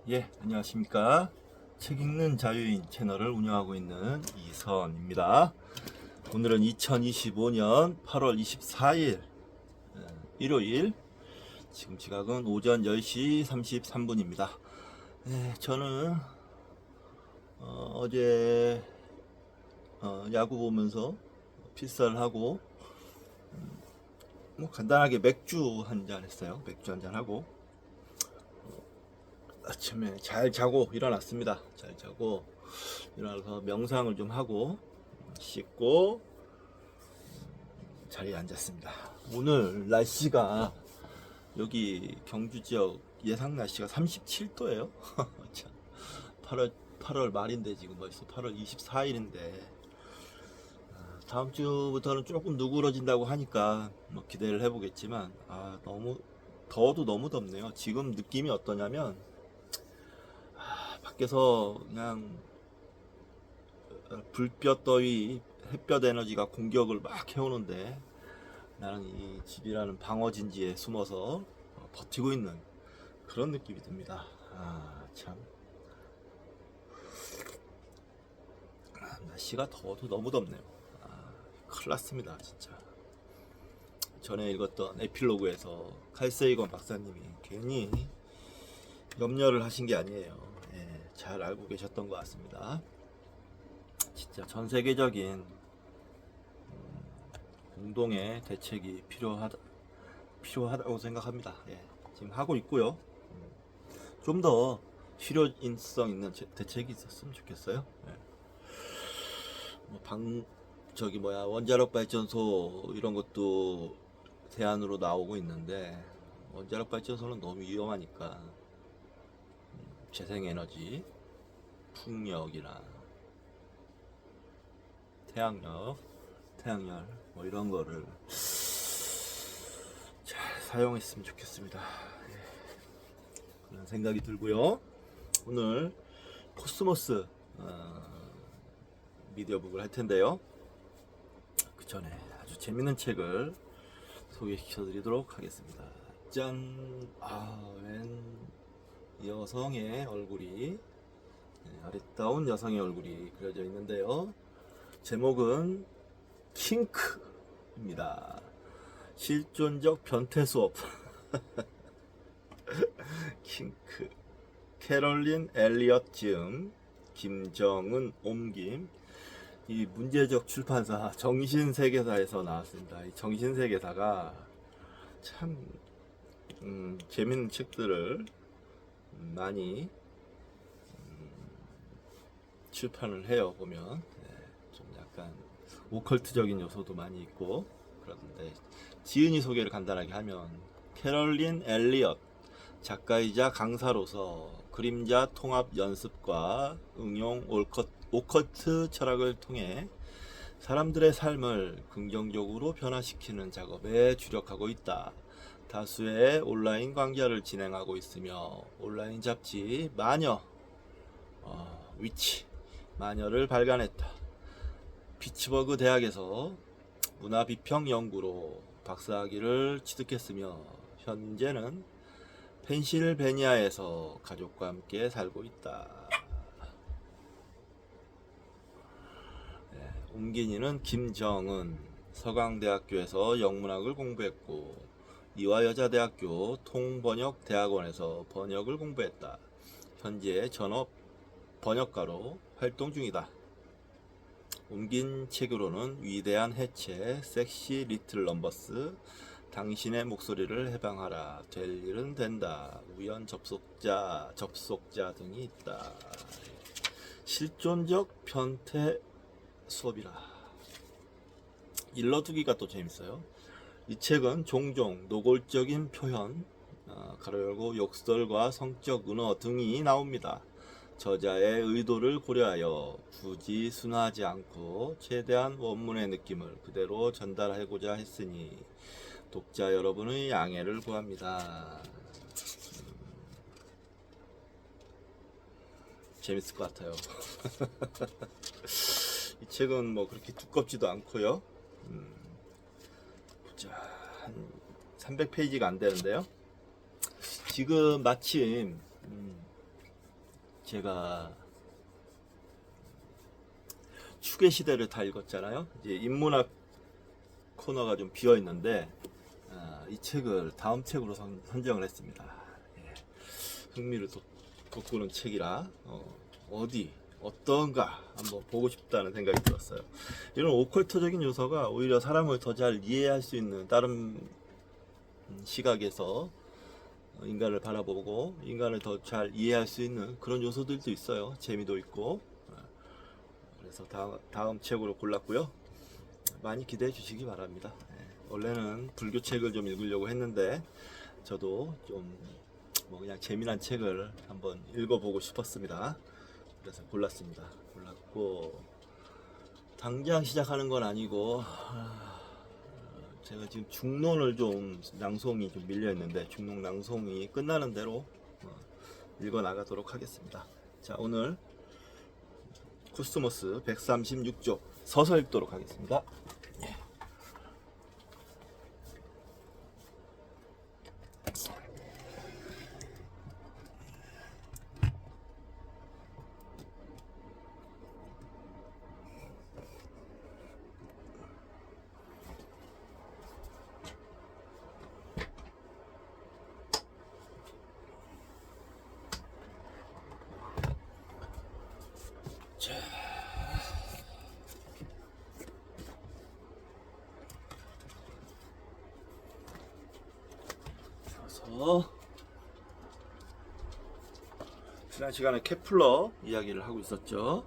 예, 안녕하십니까. 책 읽는 자유인 채널을 운영하고 있는 이선입니다. 오늘은 2025년 8월 24일 일요일, 지금 시각은 오전 10시 33분입니다. 저는 제 야구 보면서 필사를 하고 뭐 간단하게 맥주 한 잔 했어요. 맥주 한 잔 하고 아침에 잘 자고 일어났습니다. 잘 자고 일어나서 명상을 좀 하고 씻고 자리에 앉았습니다. 오늘 날씨가 여기 경주 지역 예상 날씨가 37도예요. 8월 말인데 지금 벌써 8월 24일인데 다음 주부터는 조금 누그러진다고 하니까 뭐 기대를 해보겠지만 너무 더워도 너무 덥네요. 지금 느낌이 어떠냐면 밖에서 그냥 불볕 더위 햇볕 에너지가 공격을 막 해오는데 나는 이 집이라는 방어진지에 숨어서 버티고 있는 그런 느낌이 듭니다. 참 날씨가 더워도 너무 덥네요. 큰일 났습니다 진짜. 전에 읽었던 에필로그에서 칼세이건 박사님이 괜히 염려를 하신 게 아니에요. 잘 알고 계셨던 것 같습니다. 진짜 전 세계적인 공동의 대책이 필요하다고 생각합니다. 지금 하고 있고요. 좀 더 실효인성 있는 대책이 있었으면 좋겠어요. 원자력 발전소 이런 것도 대안으로 나오고 있는데 원자력 발전소는 너무 위험하니까 재생에너지, 풍력이나 태양열 뭐 이런 거를 잘 사용했으면 좋겠습니다. 그런 생각이 들고요. 오늘 코스모스 미디어북을 할 텐데요. 그 전에 아주 재밌는 책을 소개시켜 드리도록 하겠습니다. 짠! 웬 여성의 얼굴이, 아리따운 여성의 얼굴이 그려져 있는데요. 제목은 킹크입니다. 실존적 변태 수업. 킹크. 캐롤린 엘리엇 지음, 김정은 옮김. 이 문제적 출판사 정신세계사에서 나왔습니다. 이 정신세계사가 참 재밌는 책들을 많이 출판을 해요. 보면 좀 약간 오컬트적인 요소도 많이 있고 그런데 지은이 소개를 간단하게 하면 캐롤린 엘리엇 작가이자 강사로서 그림자 통합 연습과 응용 오컬트 철학을 통해 사람들의 삶을 긍정적으로 변화시키는 작업에 주력하고 있다. 다수의 온라인 강좌를 진행하고 있으며 온라인 잡지 마녀 위치 마녀를 발간했다. 피츠버그 대학에서 문화비평 연구로 박사학위를 취득했으며 현재는 펜실베니아에서 가족과 함께 살고 있다. 옮긴이는 김정은 서강대학교에서 영문학을 공부했고 이화여자대학교 통번역대학원에서 번역을 공부했다. 현재 전업 번역가로 활동 중이다. 옮긴 책으로는 위대한 해체, 섹시 리틀 넘버스, 당신의 목소리를 해방하라, 될 일은 된다, 우연 접속자 등이 있다. 실존적 변태 수업이라. 일러두기가 또 재밌어요. 이 책은 종종 노골적인 표현, 가로 열고 욕설과 성적 은어 등이 나옵니다. 저자의 의도를 고려하여 굳이 순화하지 않고 최대한 원문의 느낌을 그대로 전달하고자 했으니 독자 여러분의 양해를 구합니다. 재밌을 것 같아요. 이 책은 뭐 그렇게 두껍지도 않고요. 보자, 한 300페이지가 안 되는데요. 지금 마침 제가 추계 시대를 다 읽었잖아요. 이제 인문학 코너가 좀 비어 있는데 이 책을 다음 책으로 선정을 했습니다. 예. 흥미를 돋구는 책이라 어떤가 한번 보고 싶다는 생각이 들었어요. 이런 오컬트적인 요소가 오히려 사람을 더 잘 이해할 수 있는 다른 시각에서 인간을 바라보고 인간을 더 잘 이해할 수 있는 그런 요소들도 있어요. 재미도 있고. 그래서 다음 책으로 골랐고요. 많이 기대해 주시기 바랍니다. 원래는 불교 책을 좀 읽으려고 했는데 저도 좀 그냥 재미난 책을 한번 읽어보고 싶었습니다. 그래서 골랐고 당장 시작하는 건 아니고 제가 지금 중론을 좀 낭송이 좀 밀려 있는데 중론 낭송이 끝나는 대로 읽어 나가도록 하겠습니다. 자, 오늘 코스모스 136쪽 서서 읽도록 하겠습니다. 지난 시간에 케플러 이야기를 하고 있었죠.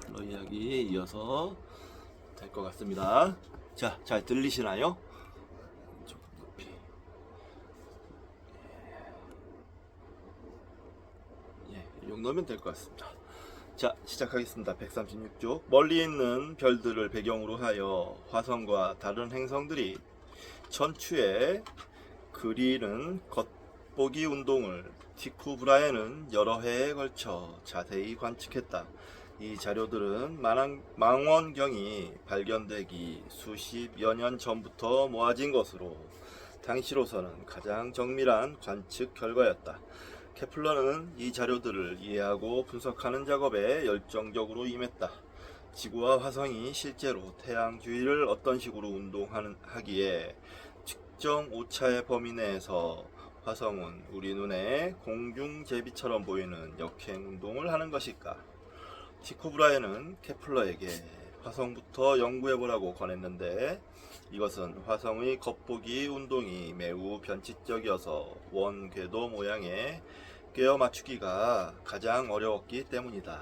케플러 이야기에 이어서 될 것 같습니다. 자, 잘 들리시나요? 조금 높이. 이 정도면 될 것 같습니다. 자, 시작하겠습니다. 136쪽. 멀리 있는 별들을 배경으로 하여 화성과 다른 행성들이 천추에 그리는 겉보기 운동을 티쿠 브라엔은 여러 해에 걸쳐 자세히 관측했다. 이 자료들은 망원경이 발견되기 수십여 년 전부터 모아진 것으로 당시로서는 가장 정밀한 관측 결과였다. 케플러는 이 자료들을 이해하고 분석하는 작업에 열정적으로 임했다. 지구와 화성이 실제로 태양 주위를 어떤 식으로 운동하기에 특정 오차의 범위 내에서 화성은 우리 눈에 공중제비처럼 보이는 역행 운동을 하는 것일까? 티쿠 브라엔은 케플러에게 화성부터 연구해보라고 권했는데 이것은 화성의 겉보기 운동이 매우 변칙적이어서 원 궤도 모양에 꿰어 맞추기가 가장 어려웠기 때문이다.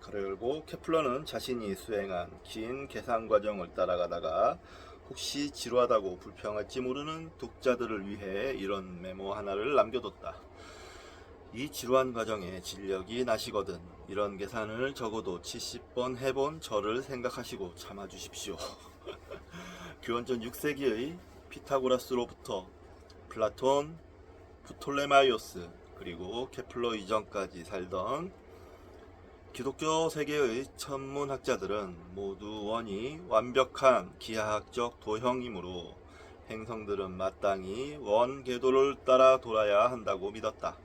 가로 열고 케플러는 자신이 수행한 긴 계산 과정을 따라가다가 혹시 지루하다고 불평할지 모르는 독자들을 위해 이런 메모 하나를 남겨뒀다. 이 지루한 과정에 진력이 나시거든 이런 계산을 적어도 70번 해본 저를 생각하시고 참아주십시오. 기원전 6세기의 피타고라스로부터 플라톤, 프톨레마이오스 그리고 케플러 이전까지 살던 기독교 세계의 천문학자들은 모두 원이 완벽한 기하학적 도형이므로 행성들은 마땅히 원 궤도를 따라 돌아야 한다고 믿었다.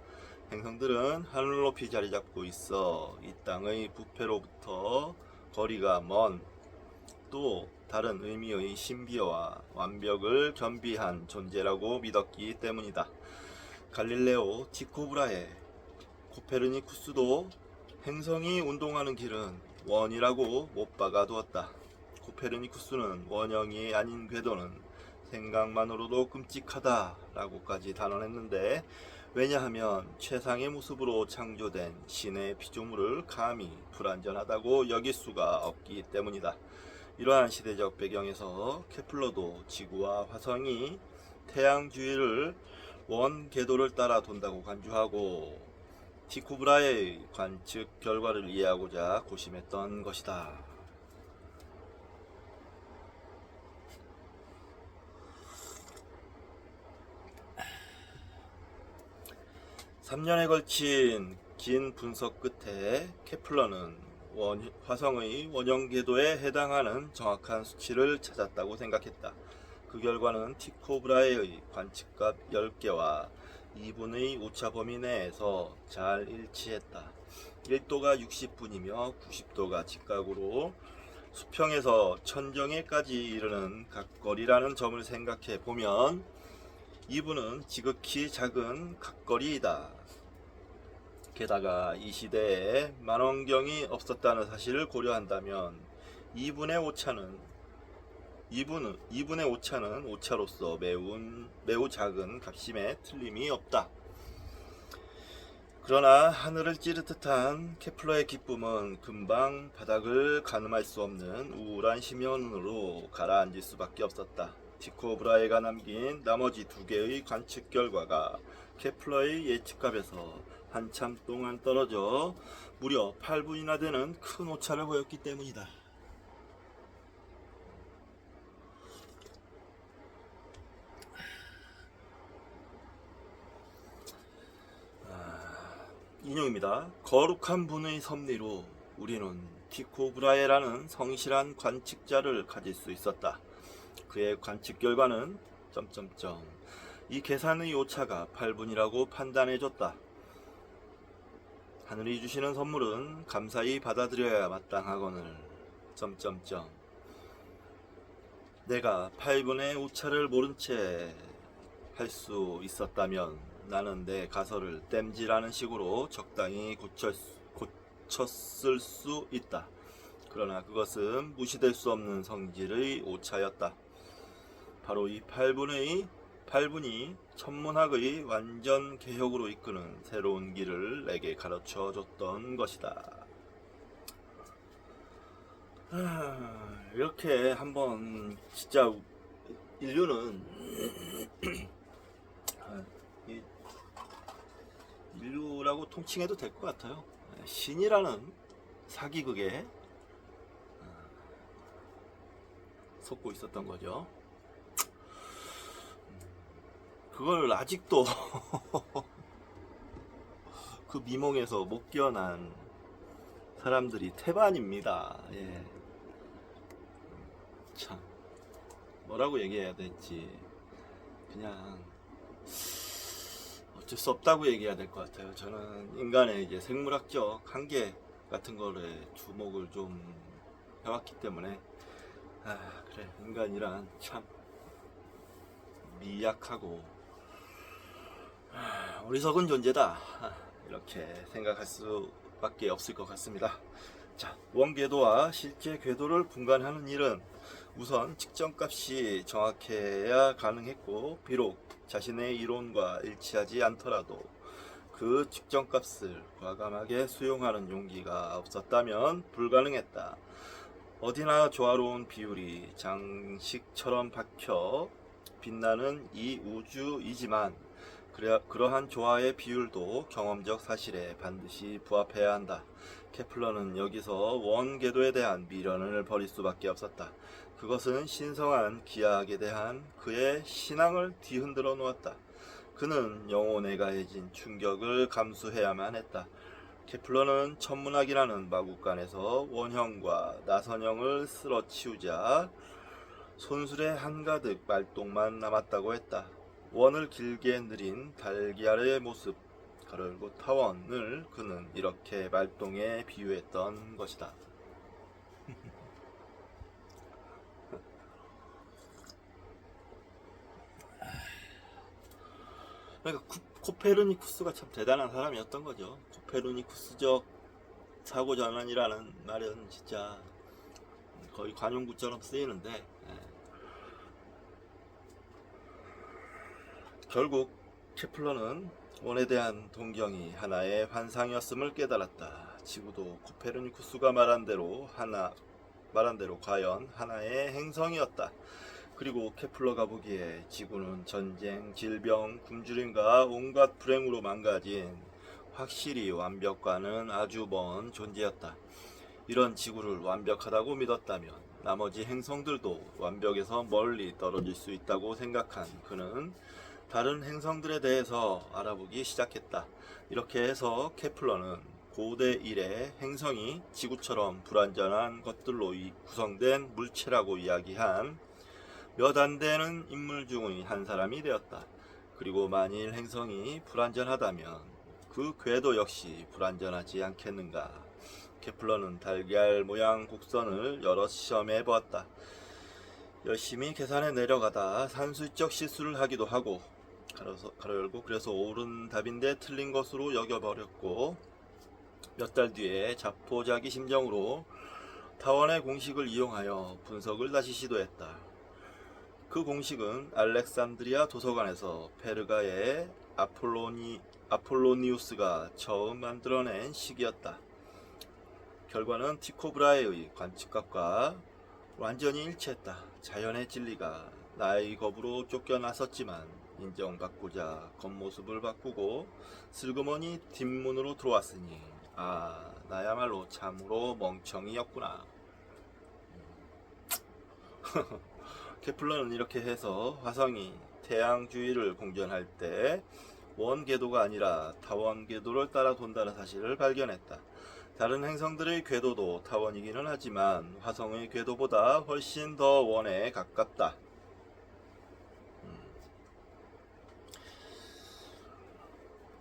행성들은 하늘 높이 자리 잡고 있어 이 땅의 부패로부터 거리가 먼 또 다른 의미의 신비와 완벽을 겸비한 존재라고 믿었기 때문이다. 갈릴레오, 티코 브라헤, 코페르니쿠스도 행성이 운동하는 길은 원이라고 못 박아 두었다. 코페르니쿠스는 원형이 아닌 궤도는 생각만으로도 끔찍하다 라고까지 단언했는데 왜냐하면 최상의 모습으로 창조된 신의 피조물을 감히 불완전하다고 여길 수가 없기 때문이다. 이러한 시대적 배경에서 케플러도 지구와 화성이 태양 주위를 원 궤도를 따라 돈다고 간주하고 티쿠 브라헤의 관측 결과를 이해하고자 고심했던 것이다. (3년에) 걸친 긴 분석 끝에 케플러는 화성의 원형 궤도에 해당하는 정확한 수치를 찾았다고 생각했다. 그 결과는 티코 브라헤의 관측값 10개와 2분의 오차 범위 내에서 잘 일치했다. 1도가 60분이며 90도가 직각으로 수평에서 천정에까지 이르는 각거리라는 점을 생각해 보면 2분은 지극히 작은 각거리이다. 게다가 이 시대에 만원경이 없었다는 사실을 고려한다면 2분의 오차는 오차로서 매우 작은 값임에 틀림이 없다. 그러나 하늘을 찌를 듯한 케플러의 기쁨은 금방 바닥을 가늠할 수 없는 우울한 심연으로 가라앉을 수밖에 없었다. 티코 브라헤가 남긴 나머지 두 개의 관측 결과가 케플러의 예측값에서 한참 동안 떨어져 무려 8분이나 되는 큰 오차를 보였기 때문이다. 인용입니다. 거룩한 분의 섭리로 우리는 티코 브라헤라는 성실한 관측자를 가질 수 있었다. 그의 관측 결과는 이 계산의 오차가 8분이라고 판단해줬다. 하늘이 주시는 선물은 감사히 받아들여야 마땅하거늘 내가 8분의 오차를 모른 채 할 수 있었다면 나는 내 가설을 땜질하는 식으로 적당히 고쳤을 수 있다. 그러나 그것은 무시될 수 없는 성질의 오차였다. 바로 이 8분이 천문학의 완전 개혁으로 이끄는 새로운 길을 내게 가르쳐 줬던 것이다. 이렇게 한번 진짜 인류는 인류라고 통칭해도 될 것 같아요. 신이라는 사기극에 속고 있었던 거죠. 그걸 아직도 그 미몽에서 못 깨어난 사람들이 태반입니다. 예. 참 뭐라고 얘기해야 될지 그냥 어쩔 수 없다고 얘기해야 될 것 같아요. 저는 인간의 이제 생물학적 한계 같은 거에 주목을 좀 해왔기 때문에 그래 인간이란 참 미약하고 어리석은 존재다 이렇게 생각할 수밖에 없을 것 같습니다. 자, 원궤도와 실제 궤도를 분간하는 일은 우선 측정값이 정확해야 가능했고 비록 자신의 이론과 일치하지 않더라도 그 측정값을 과감하게 수용하는 용기가 없었다면 불가능했다. 어디나 조화로운 비율이 장식처럼 박혀 빛나는 이 우주이지만 그러한 조화의 비율도 경험적 사실에 반드시 부합해야 한다. 케플러는 여기서 원궤도에 대한 미련을 버릴 수밖에 없었다. 그것은 신성한 기하학에 대한 그의 신앙을 뒤흔들어 놓았다. 그는 영혼에 가해진 충격을 감수해야만 했다. 케플러는 천문학이라는 마구간에서 원형과 나선형을 쓸어치우자 손술에 한가득 말똥만 남았다고 했다. 원을 길게 느린 달걀의 모습 가로열고 타원을 그는 이렇게 말똥에 비유했던 것이다. 그러니까 코페르니쿠스가 참 대단한 사람이었던 거죠. 코페르니쿠스적 사고 전환이라는 말은 진짜 거의 관용구처럼 쓰이는데 결국 케플러는 원에 대한 동경이 하나의 환상이었음을 깨달았다. 지구도 코페르니쿠스가 말한 대로 과연 하나의 행성이었다. 그리고 케플러가 보기에 지구는 전쟁, 질병, 굶주림과 온갖 불행으로 망가진 확실히 완벽과는 아주 먼 존재였다. 이런 지구를 완벽하다고 믿었다면 나머지 행성들도 완벽에서 멀리 떨어질 수 있다고 생각한 그는 다른 행성들에 대해서 알아보기 시작했다. 이렇게 해서 케플러는 고대 이래 행성이 지구처럼 불완전한 것들로 구성된 물체라고 이야기한 몇 안 되는 인물 중의 한 사람이 되었다. 그리고 만일 행성이 불완전하다면 그 궤도 역시 불완전하지 않겠는가. 케플러는 달걀 모양 곡선을 여러 시험해 보았다. 열심히 계산해 내려가다 산술적 실수를 하기도 하고 가로 열고 그래서 옳은 답인데 틀린 것으로 여겨버렸고, 몇 달 뒤에 자포자기 심정으로 타원의 공식을 이용하여 분석을 다시 시도했다. 그 공식은 알렉산드리아 도서관에서 페르가의 아폴로니우스가 처음 만들어낸 식이었다. 결과는 티코 브라헤의 관측각과 완전히 일치했다. 자연의 진리가 나의 겁으로 쫓겨났었지만 인정받고자 겉모습을 바꾸고 슬그머니 뒷문으로 들어왔으니 나야말로 참으로 멍청이였구나. 케플러는 이렇게 해서 화성이 태양 주위를 공전할 때 원궤도가 아니라 타원 궤도를 따라 돈다는 사실을 발견했다. 다른 행성들의 궤도도 타원이기는 하지만 화성의 궤도보다 훨씬 더 원에 가깝다.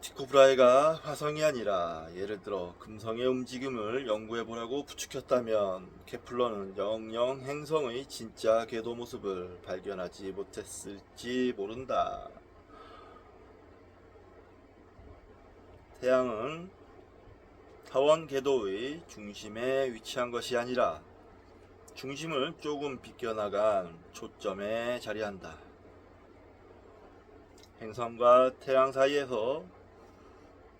티코 브라헤가 화성이 아니라 예를 들어 금성의 움직임을 연구해보라고 부추겼다면 케플러는 영영 행성의 진짜 궤도 모습을 발견하지 못했을지 모른다. 태양은 타원 궤도의 중심에 위치한 것이 아니라 중심을 조금 비껴나간 초점에 자리한다. 행성과 태양 사이에서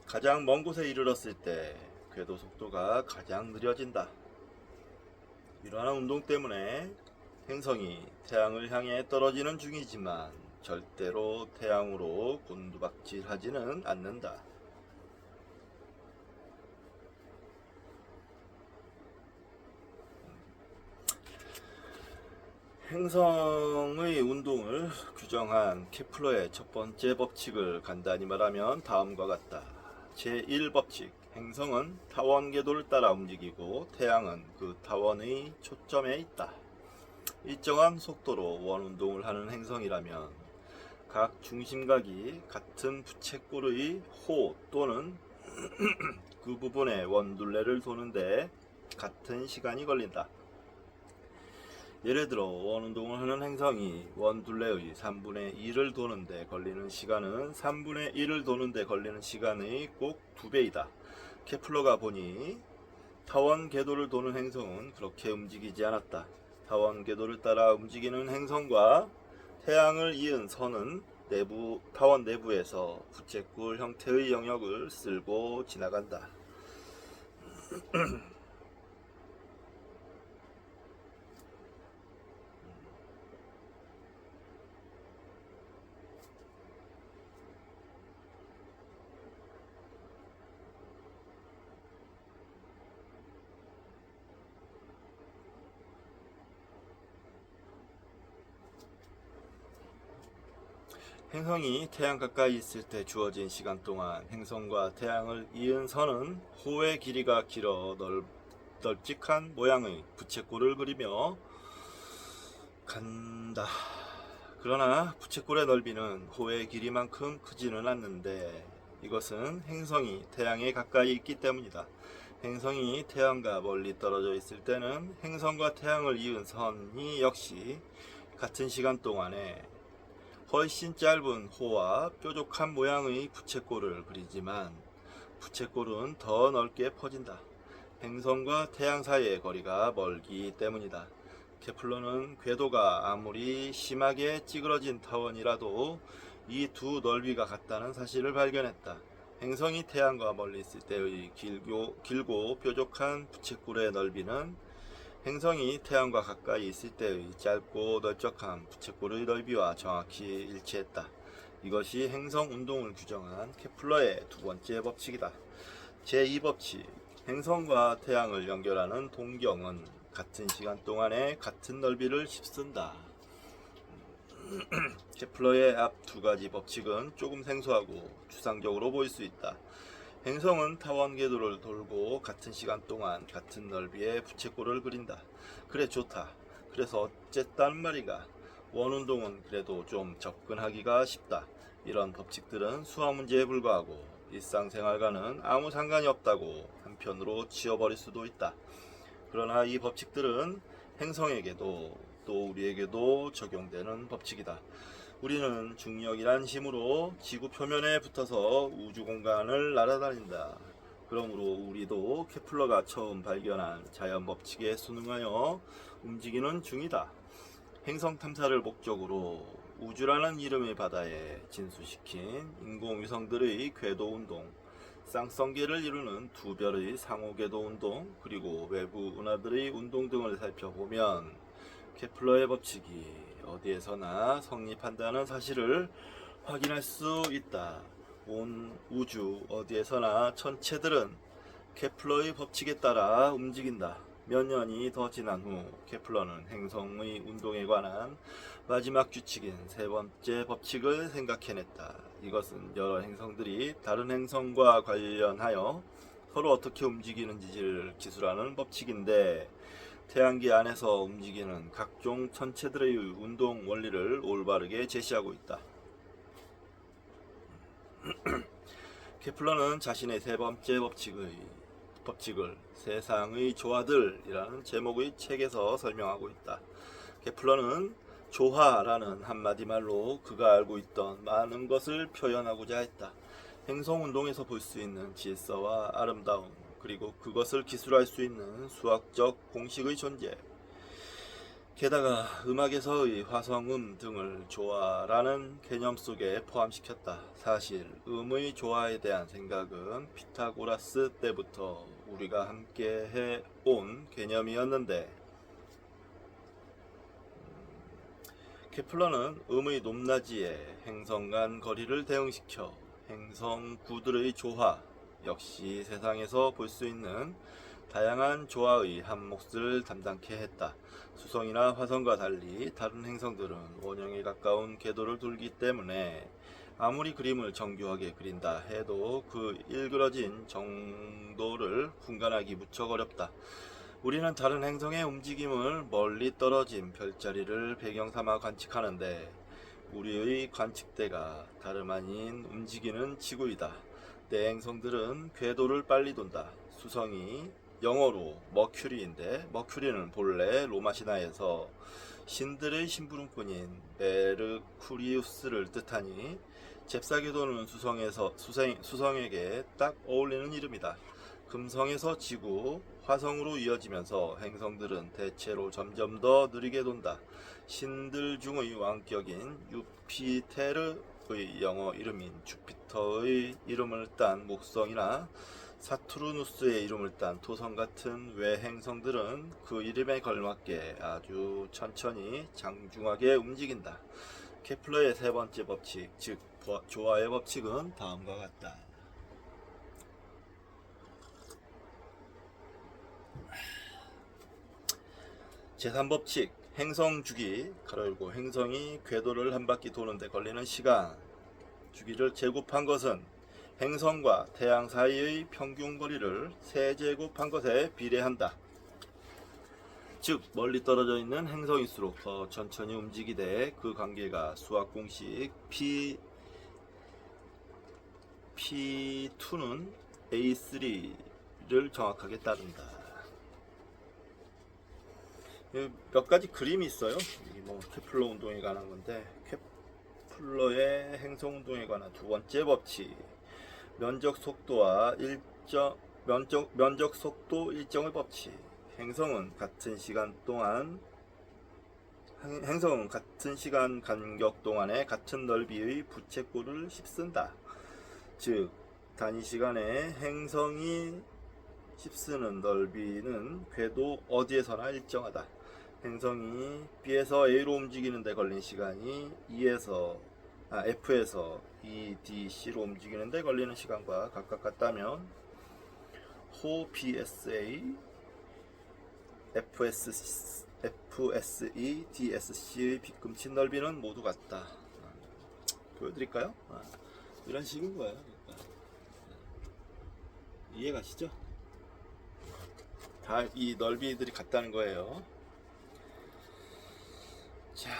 가장 먼 곳에 이르렀을 때 궤도 속도가 가장 느려진다. 이러한 운동 때문에 행성이 태양을 향해 떨어지는 중이지만 절대로 태양으로 곤두박질하지는 않는다. 행성의 운동을 규정한 케플러의 첫 번째 법칙을 간단히 말하면 다음과 같다. 제1법칙, 행성은 타원 궤도를 따라 움직이고 태양은 그 타원의 초점에 있다. 일정한 속도로 원운동을 하는 행성이라면 각 중심각이 같은 부채꼴의 호 또는 그 부분의 원둘레를 도는데 같은 시간이 걸린다. 예를 들어 원운동을 하는 행성이 원둘레의 3분의 1을 도는데 걸리는 시간은 3분의 1을 도는데 걸리는 시간의 꼭 2배이다. 케플러가 보니 타원 궤도를 도는 행성은 그렇게 움직이지 않았다. 타원 궤도를 따라 움직이는 행성과 태양을 이은 선은 타원 내부에서 부채꼴 형태의 영역을 쓸고 지나간다. 행성이 태양 가까이 있을 때 주어진 시간 동안 행성과 태양을 이은 선은 호의 길이가 길어 널찍한 모양의 부채꼴을 그리며 간다. 그러나 부채꼴의 넓이는 호의 길이만큼 크지는 않는데 이것은 행성이 태양에 가까이 있기 때문이다. 행성이 태양과 멀리 떨어져 있을 때는 행성과 태양을 이은 선이 역시 같은 시간 동안에 훨씬 짧은 호와 뾰족한 모양의 부채꼴을 그리지만 부채꼴은 더 넓게 퍼진다. 행성과 태양 사이의 거리가 멀기 때문이다. 케플러는 궤도가 아무리 심하게 찌그러진 타원이라도 이 두 넓이가 같다는 사실을 발견했다. 행성이 태양과 멀리 있을 때의 길고 뾰족한 부채꼴의 넓이는 행성이 태양과 가까이 있을 때의 짧고 넓적한 부채꼴의 넓이와 정확히 일치했다. 이것이 행성 운동을 규정한 케플러의 두 번째 법칙이다. 제2법칙, 행성과 태양을 연결하는 동경은 같은 시간 동안에 같은 넓이를 휩쓴다. 케플러의 앞 두 가지 법칙은 조금 생소하고 추상적으로 보일 수 있다. 행성은 타원 궤도를 돌고 같은 시간 동안 같은 넓이의 부채꼴을 그린다. 그래, 좋다. 그래서 어쨌다는 말인가? 원운동은 그래도 좀 접근하기가 쉽다. 이런 법칙들은 수학 문제에 불과하고 일상생활과는 아무 상관이 없다고 한편으로 지워버릴 수도 있다. 그러나 이 법칙들은 행성에게도 또 우리에게도 적용되는 법칙이다. 우리는 중력이란 힘으로 지구 표면에 붙어서 우주 공간을 날아다닌다. 그러므로 우리도 케플러가 처음 발견한 자연 법칙에 순응하여 움직이는 중이다. 행성 탐사를 목적으로 우주라는 이름의 바다에 진수시킨 인공위성들의 궤도 운동, 쌍성계를 이루는 두 별의 상호 궤도 운동, 그리고 외부 은하들의 운동 등을 살펴보면 케플러의 법칙이 어디에서나 성립한다는 사실을 확인할 수 있다. 온 우주 어디에서나 천체들은 케플러의 법칙에 따라 움직인다. 몇 년이 더 지난 후 케플러는 행성의 운동에 관한 마지막 규칙인 세 번째 법칙을 생각해냈다. 이것은 여러 행성들이 다른 행성과 관련하여 서로 어떻게 움직이는지를 기술하는 법칙인데, 태양계 안에서 움직이는 각종 천체들의 운동 원리를 올바르게 제시하고 있다. 케플러는 자신의 세 번째 법칙을 세상의 조화들이라는 제목의 책에서 설명하고 있다. 케플러는 조화라는 한마디 말로 그가 알고 있던 많은 것을 표현하고자 했다. 행성 운동에서 볼 수 있는 질서와 아름다움, 그리고 그것을 기술할 수 있는 수학적 공식의 존재, 게다가 음악에서의 화성음 등을 조화라는 개념 속에 포함시켰다. 사실 음의 조화에 대한 생각은 피타고라스 때부터 우리가 함께 해온 개념이었는데, 케플러는 음의 높낮이에 행성 간 거리를 대응시켜 행성 구들의 조화, 역시 세상에서 볼 수 있는 다양한 조화의 한 몫을 담당케 했다. 수성이나 화성과 달리 다른 행성들은 원형에 가까운 궤도를 돌기 때문에 아무리 그림을 정교하게 그린다 해도 그 일그러진 정도를 분간하기 무척 어렵다. 우리는 다른 행성의 움직임을 멀리 떨어진 별자리를 배경 삼아 관측하는데, 우리의 관측대가 다름 아닌 움직이는 지구이다. 내 행성들은 궤도를 빨리 돈다. 수성이 영어로 머큐리인데, 머큐리는 본래 로마 신화에서 신들의 심부름꾼인 메르쿠리우스를 뜻하니 잽싸게 도는 수성에게 딱 어울리는 이름이다. 금성에서 지구, 화성으로 이어지면서 행성들은 대체로 점점 더 느리게 돈다. 신들 중의 왕격인 유피테르의 영어 이름인 주피터의 이름을 딴 목성이나 사투르누스의 이름을 딴 토성 같은 외행성들은 그 이름에 걸맞게 아주 천천히 장중하게 움직인다. 케플러의 세 번째 법칙, 즉 조화의 법칙은 다음과 같다. 제3법칙, 행성 주기, 가로열고 행성이 궤도를 한 바퀴 도는데 걸리는 시간, 주기를 제곱한 것은 행성과 태양 사이의 평균 거리를 세제곱한 것에 비례한다. 즉 멀리 떨어져 있는 행성일수록 더 천천히 움직이되 그 관계가 수학 공식 P2는 A3를 정확하게 따른다. 몇 가지 그림이 있어요. 이 케플러 운동에 관한 건데, 케플러의 행성 운동에 관한 두 번째 법칙, 면적 속도 일정의 법칙. 행성은 같은 시간 간격 동안에 같은 넓이의 부채꼴을 휩쓴다. 즉 단위 시간에 행성이 휩쓰는 넓이는 궤도 어디에서나 일정하다. 행성이 B에서 A로 움직이는 데 걸린 시간이 F에서 EDC로 움직이는 데 걸리는 시간과 각각 같다면 호 BSA, FSE, DSC의 빗금치 넓이는 모두 같다. 보여드릴까요? 이런 식인 거예요. 그러니까. 이해가시죠? 다 이 넓이들이 같다는 거예요. 자,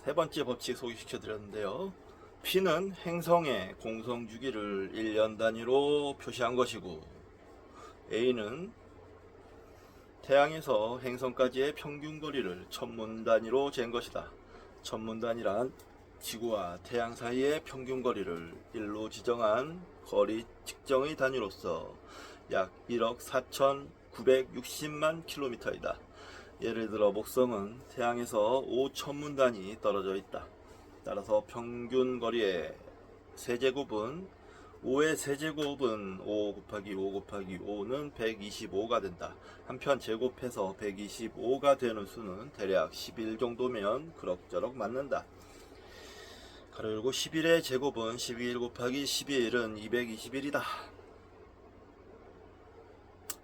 세 번째 법칙 소개시켜 드렸는데요. P는 행성의 공성 주기를 1년 단위로 표시한 것이고, A는 태양에서 행성까지의 평균 거리를 천문 단위로 잰 것이다. 천문 단위란 지구와 태양 사이의 평균 거리를 1로 지정한 거리 측정의 단위로서 약 1억 4,960만 킬로미터이다. 예를 들어 목성은 태양에서 5천문 단위 떨어져 있다. 따라서 평균 거리의 세제곱은 5의 세제곱은 5 곱하기 5 곱하기 5는 125가 된다. 한편 제곱해서 125가 되는 수는 대략 11 정도면 그럭저럭 맞는다. 가로 열고 11의 제곱은 11 곱하기 11은 221이다.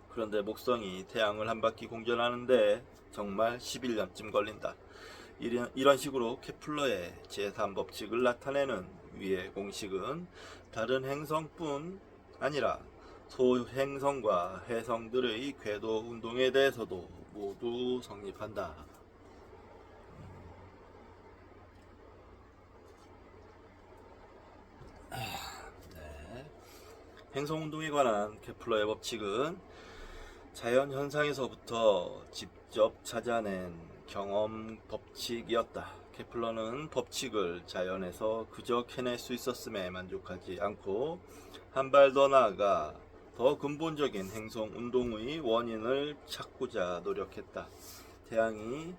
그런데 목성이 태양을 한 바퀴 공전하는데 정말 11년쯤 걸린다. 이런 식으로 케플러의 제3법칙을 나타내는 위의 공식은 다른 행성뿐 아니라 소행성과 해성들의 궤도 운동에 대해서도 모두 성립한다. 네. 행성 운동에 관한 케플러의 법칙은 자연 현상에서부터 직접 찾아낸 경험 법칙이었다. 케플러는 법칙을 자연에서 그저 캐낼 수 있었음에 만족하지 않고 한 발 더 나아가 더 근본적인 행성 운동의 원인을 찾고자 노력했다. 태양이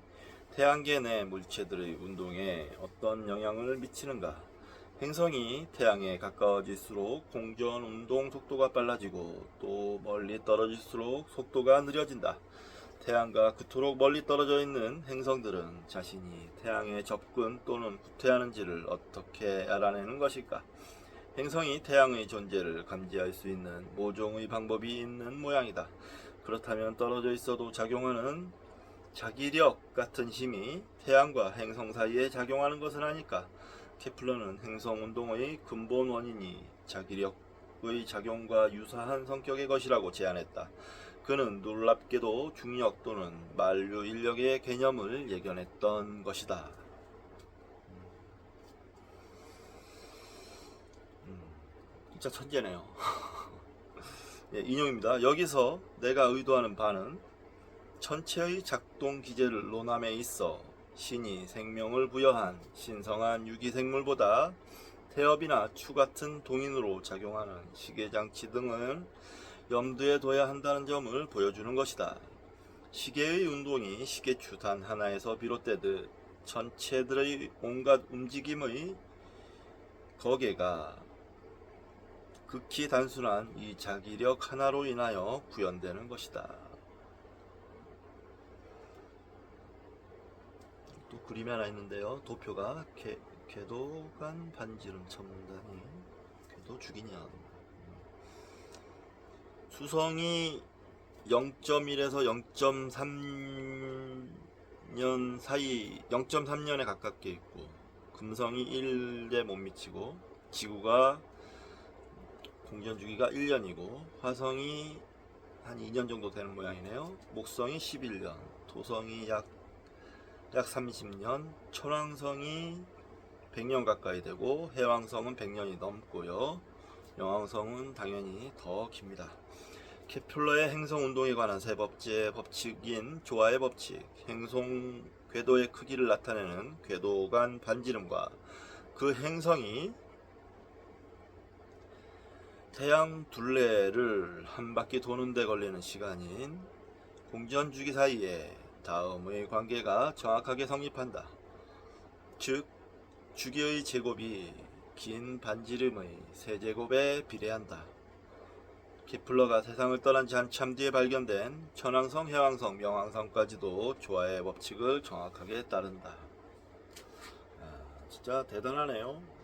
태양계 내 물체들의 운동에 어떤 영향을 미치는가? 행성이 태양에 가까워질수록 공전 운동 속도가 빨라지고 또 멀리 떨어질수록 속도가 느려진다. 태양과 그토록 멀리 떨어져 있는 행성들은 자신이 태양에 접근 또는 후퇴하는지를 어떻게 알아내는 것일까? 행성이 태양의 존재를 감지할 수 있는 모종의 방법이 있는 모양이다. 그렇다면 떨어져 있어도 작용하는 자기력 같은 힘이 태양과 행성 사이에 작용하는 것은 아닐까? 케플러는 행성 운동의 근본 원인이 자기력의 작용과 유사한 성격의 것이라고 제안했다. 그는 놀랍게도 중력 또는 만류 인력의 개념을 예견했던 것이다. 진짜 천재네요. 예, 인용입니다. 여기서 내가 의도하는 바는 천체의 작동 기제를 논함에 있어 신이 생명을 부여한 신성한 유기생물보다 태엽이나 추 같은 동인으로 작용하는 시계장치 등을 염두에 둬야 한다는 점을 보여주는 것이다. 시계의 운동이 시계추 단 하나에서 비롯되듯 천체들의 온갖 움직임의 거개가 극히 단순한 이 자기력 하나로 인하여 구현되는 것이다. 또 그림이 하나 있는데요. 도표가 궤도간 반지름 천문단위 궤도 주기년. 수성이 0.1에서 0.3년 사이 0.3년에 가깝게 있고 금성이 1에 못 미치고 지구가 공전 주기가 1년이고 화성이 한 2년 정도 되는 모양이네요. 목성이 11년, 토성이 약 30년, 천왕성이 100년 가까이 되고 해왕성은 100년이 넘고요. 영왕성은 당연히 더 깁니다. 케플러의 행성 운동에 관한 세 번째 법칙인 조화의 법칙, 행성 궤도의 크기를 나타내는 궤도간 반지름과 그 행성이 태양 둘레를 한 바퀴 도는 데 걸리는 시간인 공전 주기 사이에 다음의 관계가 정확하게 성립한다. 즉, 주기의 제곱이 긴 반지름의 세제곱에 비례한다. 케플러가 세상을 떠난 지 한참 뒤에 발견된 천왕성, 해왕성, 명왕성까지도 조화의 법칙을 정확하게 따른다. 진짜 대단하네요.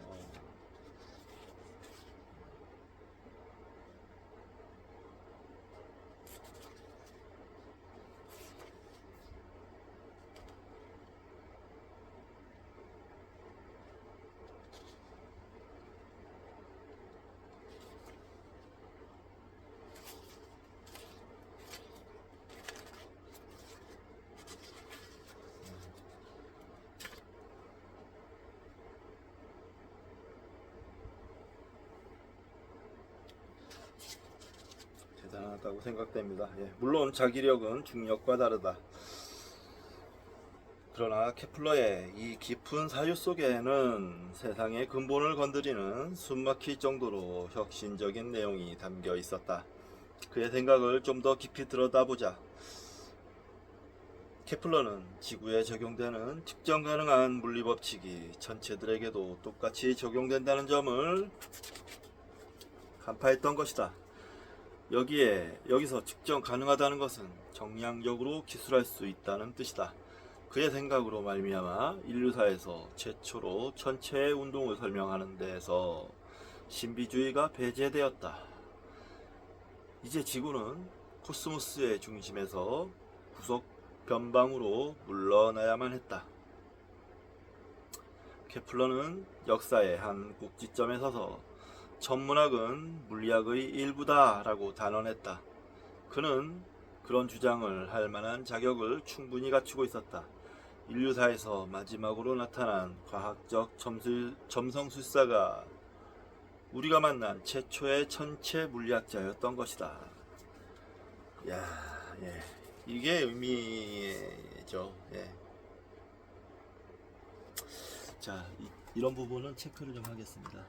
대단하다고 생각됩니다. 예, 물론 자기력은 중력과 다르다. 그러나 케플러의 이 깊은 사유 속에는 세상의 근본을 건드리는 숨막힐 정도로 혁신적인 내용이 담겨 있었다. 그의 생각을 좀 더 깊이 들여다보자. 케플러는 지구에 적용되는 측정 가능한 물리법칙이 천체들에게도 똑같이 적용된다는 점을 간파했던 것이다. 여기서 측정 가능하다는 것은 정량적으로 기술할 수 있다는 뜻이다. 그의 생각으로 말미암아 인류사에서 최초로 천체의 운동을 설명하는 데에서 신비주의가 배제되었다. 이제 지구는 코스모스의 중심에서 구속 변방으로 물러나야만 했다. 케플러는 역사의 한 꼭지점에 서서 천문학은 물리학의 일부다 라고 단언했다. 그는 그런 주장을 할 만한 자격을 충분히 갖추고 있었다. 인류사에서 마지막으로 나타난 과학적 점성술사가 우리가 만난 최초의 천체 물리학자였던 것이다. 야, 예. 이게 의미죠. 예. 자, 이런 부분은 체크를 좀 하겠습니다.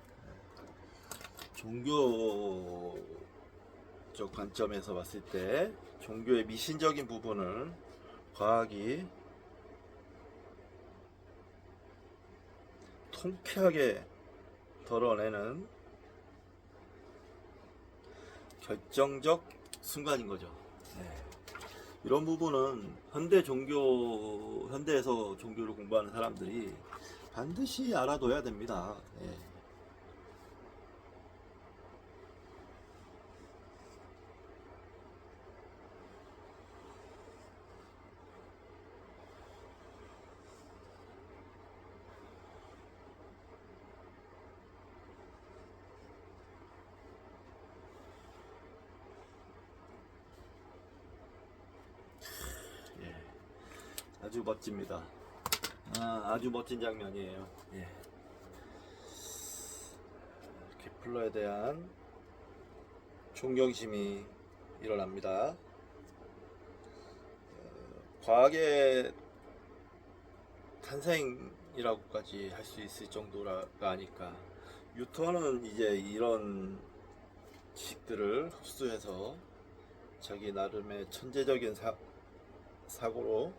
종교적 관점에서 봤을 때 종교의 미신적인 부분을 과학이 통쾌하게 덜어내는 결정적 순간인 거죠. 네. 이런 부분은 현대에서 종교를 공부하는 사람들이 반드시 알아둬야 됩니다. 네. 아주 멋집니다. 아주 멋진 장면이에요. 예. 케플러에 대한 존경심이 일어납니다. 과학의 탄생이라고까지 할 수 있을 정도가 아닐까. 뉴턴은 이제 이런 지식들을 흡수해서 자기 나름의 천재적인 사고로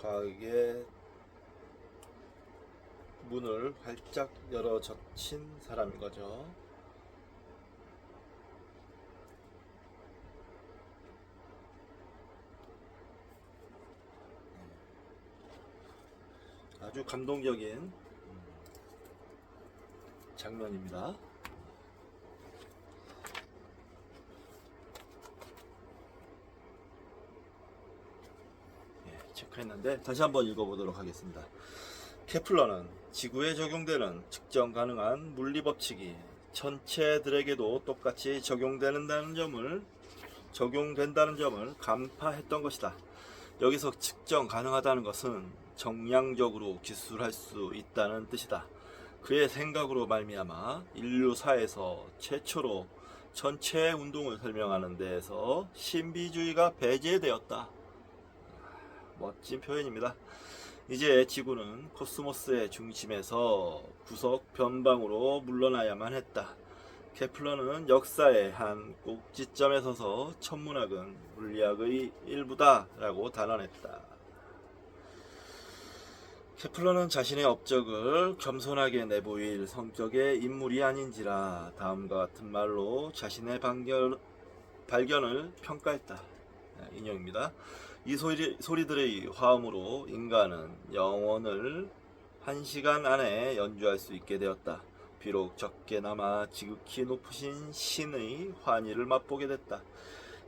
과학의 문을 활짝 열어 젖힌 사람인 거죠. 아주 감동적인 장면입니다. 체크했는데 다시 한번 읽어보도록 하겠습니다. 케플러는 지구에 적용되는 측정 가능한 물리법칙이 천체들에게도 똑같이 적용된다는 점을 간파했던 것이다. 여기서 측정 가능하다는 것은 정량적으로 기술할 수 있다는 뜻이다. 그의 생각으로 말미암아 인류사에서 최초로 천체의 운동을 설명하는 데에서 신비주의가 배제되었다. 멋진 표현입니다. 이제 지구는 코스모스의 중심에서 구석 변방으로 물러나야만 했다. 케플러는 역사의 한 꼭지점에 서서 천문학은 물리학의 일부다 라고 단언했다. 케플러는 자신의 업적을 겸손하게 내보일 성격의 인물이 아닌지라 다음과 같은 말로 자신의 발견을 평가했다. 인용입니다. 이 소리들의 화음으로 인간은 영혼을 1시간 안에 연주할 수 있게 되었다. 비록 적게나마 지극히 높으신 신의 환희를 맛보게 됐다.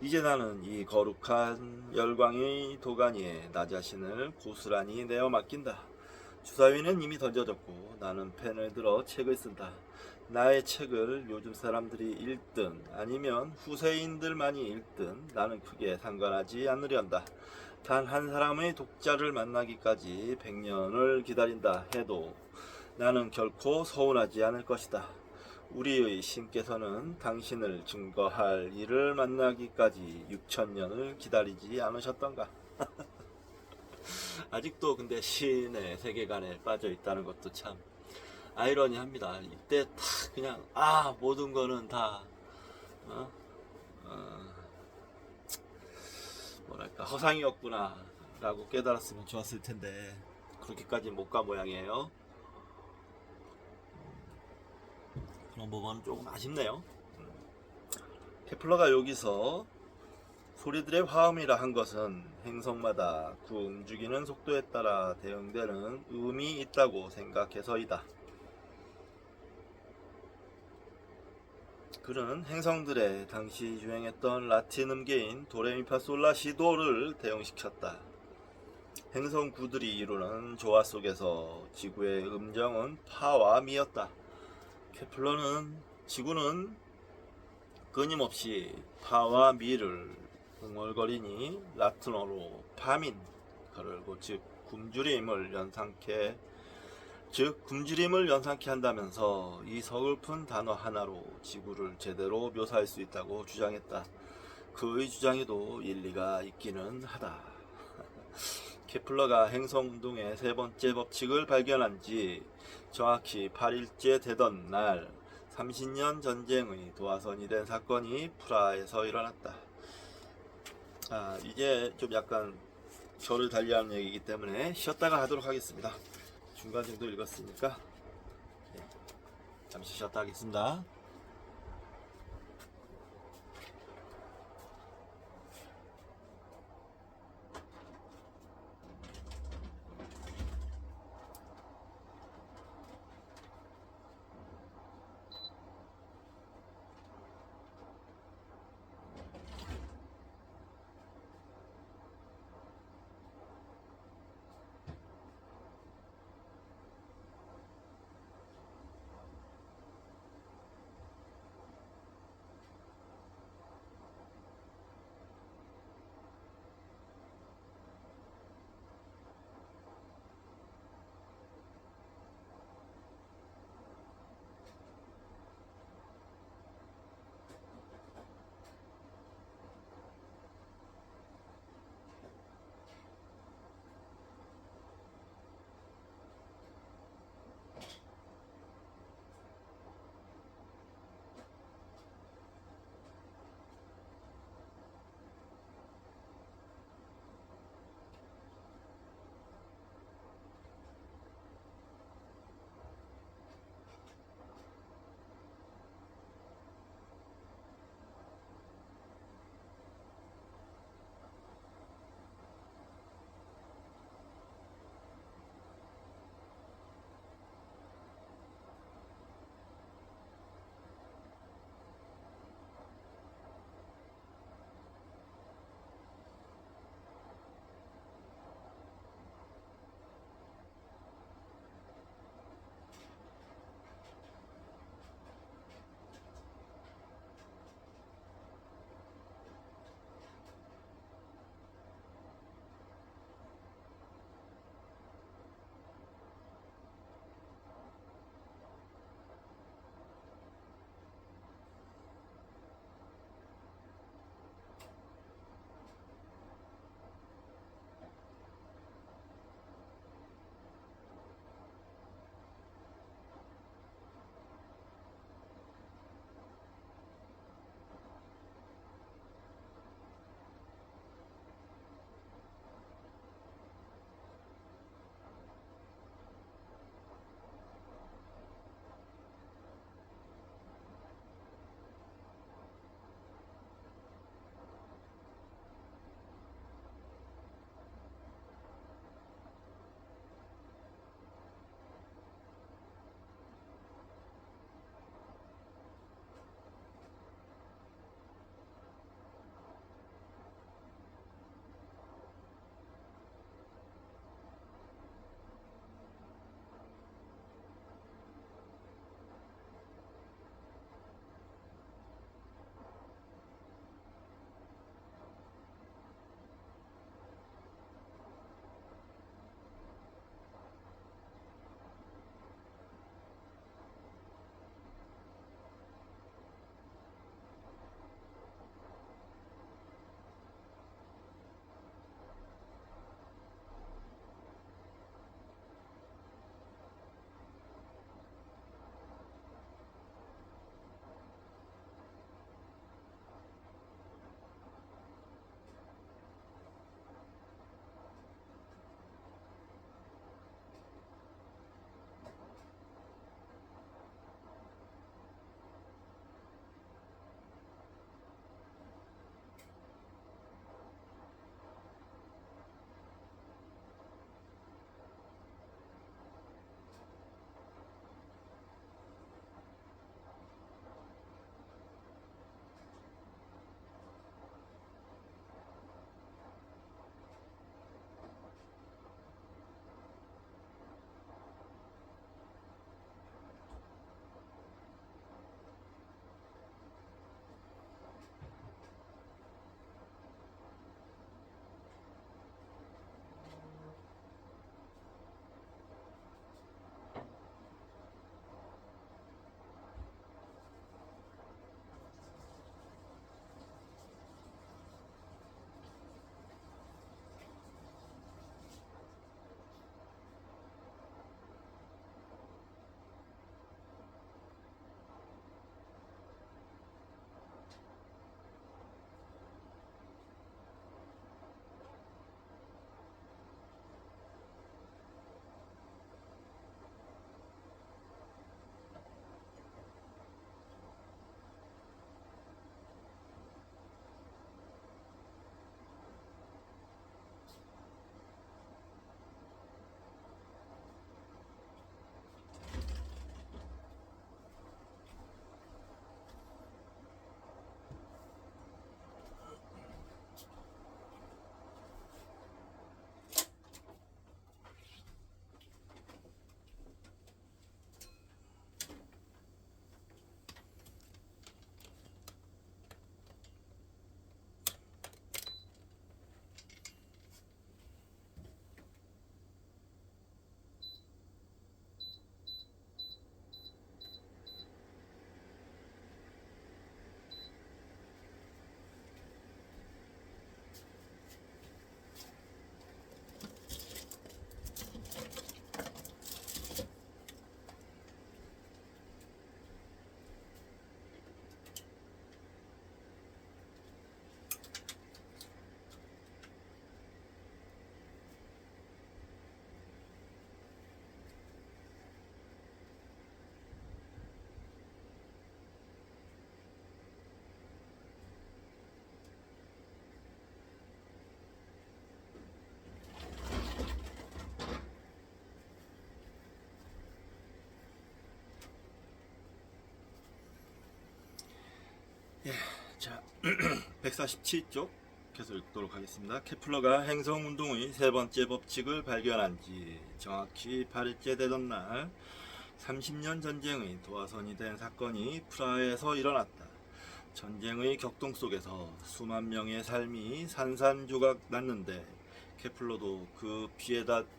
이제 나는 이 거룩한 열광의 도가니에 나 자신을 고스란히 내어 맡긴다. 주사위는 이미 던져졌고 나는 펜을 들어 책을 쓴다. 나의 책을 요즘 사람들이 읽든 아니면 후세인들만이 읽든 나는 크게 상관하지 않으련다. 단 한 사람의 독자를 만나기까지 100년을 기다린다 해도 나는 결코 서운하지 않을 것이다. 우리의 신께서는 당신을 증거할 이를 만나기까지 6천년을 기다리지 않으셨던가? 아직도 근데 신의 세계관에 빠져 있다는 것도 참 아이러니합니다. 이때 다 그냥 모든 거는 다 어? 뭐랄까 허상이었구나 라고 깨달았으면 좋았을 텐데 그렇게까지 못 가 모양이에요. 그런 부분은 조금 아쉽네요. 케플러가 여기서 소리들의 화음이라 한 것은 행성마다 그 움직이는 속도에 따라 대응되는 음이 있다고 생각해서이다. 그는 행성들의 당시 유행했던 라틴 음계인 도레미파솔라시도를 대응시켰다. 행성 구들이 이루는 조화 속에서 지구의 음정은 파와 미였다. 케플러는 지구는 끊임없이 파와 미를 웅얼거리니 라틴어로 파민 즉 굶주림을 연상케 한다면서 이 서글픈 단어 하나로 지구를 제대로 묘사할 수 있다고 주장했다. 그의 주장에도 일리가 있기는 하다. 케플러가 행성운동의 세 번째 법칙을 발견한 지 정확히 8일째 되던 날 30년 전쟁의 도화선이 된 사건이 프라하에서 일어났다. 이제 좀 약간 저를 달리하는 얘기이기 때문에 쉬었다가 하도록 하겠습니다. 중간 정도 읽었으니까 잠시 쉬었다 하겠습니다. 자, 147쪽 계속 읽도록 하겠습니다. 케플러가 행성운동의 세 번째 법칙을 발견한 지 정확히 8일째 되던 날 30년 전쟁의 도화선이 된 사건이 프라하에서 일어났다. 전쟁의 격동 속에서 수만 명의 삶이 산산조각 났는데 케플러도 그